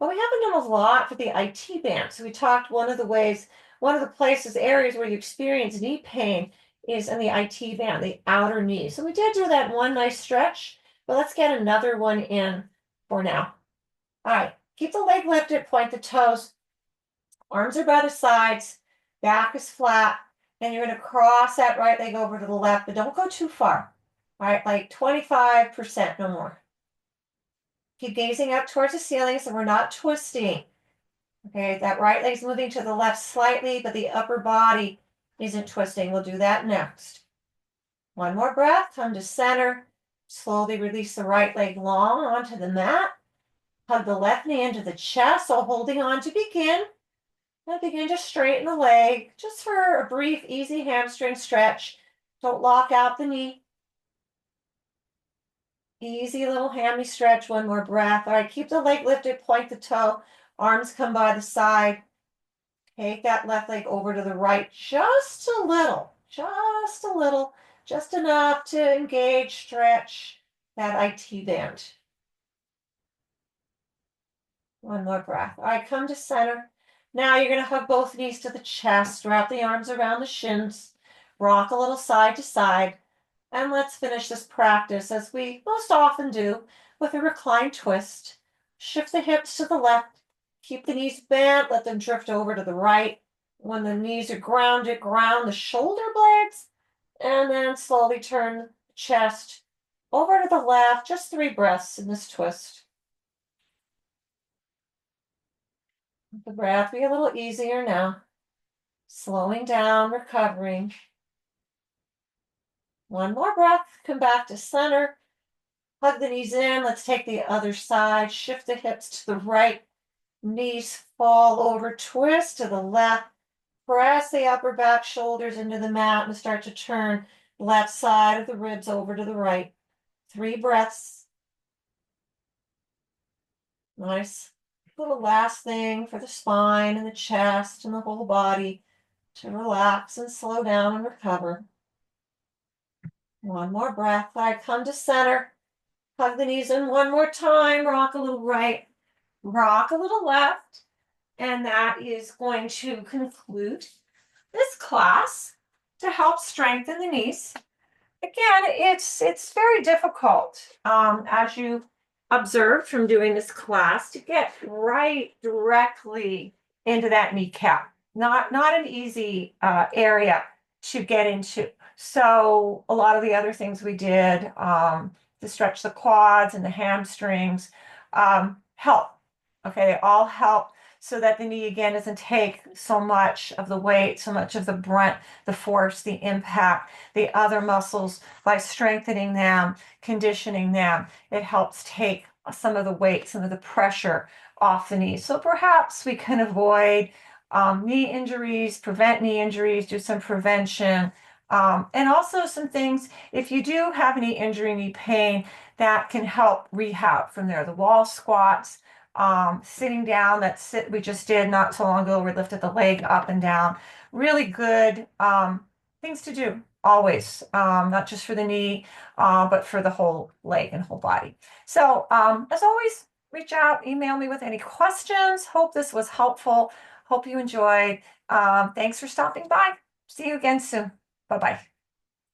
But we haven't done a lot for the IT band. So we talked one of the places, areas where you experience knee pain is in the IT band, the outer knee. So we did do that one nice stretch, but let's get another one in for now. All right, keep the leg lifted, point the toes. Arms are by the sides, back is flat, and you're going to cross that right leg over to the left, but don't go too far. All right, like 25%, no more. Keep gazing up towards the ceiling so we're not twisting. Okay, that right leg's moving to the left slightly, but the upper body isn't twisting. We'll do that next. One more breath, come to center. Slowly release the right leg long onto the mat. Hug the left knee into the chest, so holding on to begin. And begin to straighten the leg, just for a brief, easy hamstring stretch. Don't lock out the knee. Easy little hammy stretch, one more breath. All right, keep the leg lifted, point the toe, arms come by the side. Take that left leg over to the right, just a little, just enough to engage, stretch that IT band. One more breath. All right, come to center. Now you're going to hug both knees to the chest, wrap the arms around the shins, rock a little side to side, and let's finish this practice as we most often do with a reclined twist. Shift the hips to the left, keep the knees bent, let them drift over to the right. When the knees are grounded, ground the shoulder blades, and then slowly turn the chest over to the left. Just 3 breaths in this twist. Let the breath be a little easier now. Slowing down, recovering. One more breath, come back to center. Hug the knees in. Let's take the other side. Shift the hips to the right. Knees fall over, twist to the left. Press the upper back shoulders into the mat and start to turn left side of the ribs over to the right. 3 breaths. Nice little last thing for the spine and the chest and the whole body to relax and slow down and recover. One more breath. All right, come to center. Hug the knees in one more time. Rock a little right, rock a little left. And that is going to conclude this class to help strengthen the knees. Again, it's very difficult, as you observed from doing this class, to get right directly into that kneecap. Not an easy area to get into. So a lot of the other things we did to stretch the quads and the hamstrings help. Okay, they all help so that the knee again doesn't take so much of the weight, so much of the brunt, the force, the impact, the other muscles by strengthening them, conditioning them. It helps take some of the weight, some of the pressure off the knee. So perhaps we can avoid knee injuries, prevent knee injuries, do some prevention. And also some things, if you do have knee injury, knee pain, that can help rehab from there. The wall squats, sitting down, we just did not so long ago. We lifted the leg up and down. Really good things to do always, not just for the knee, but for the whole leg and whole body. So as always, reach out, email me with any questions. Hope this was helpful. Hope you enjoyed. Thanks for stopping by. See you again soon. Bye-bye.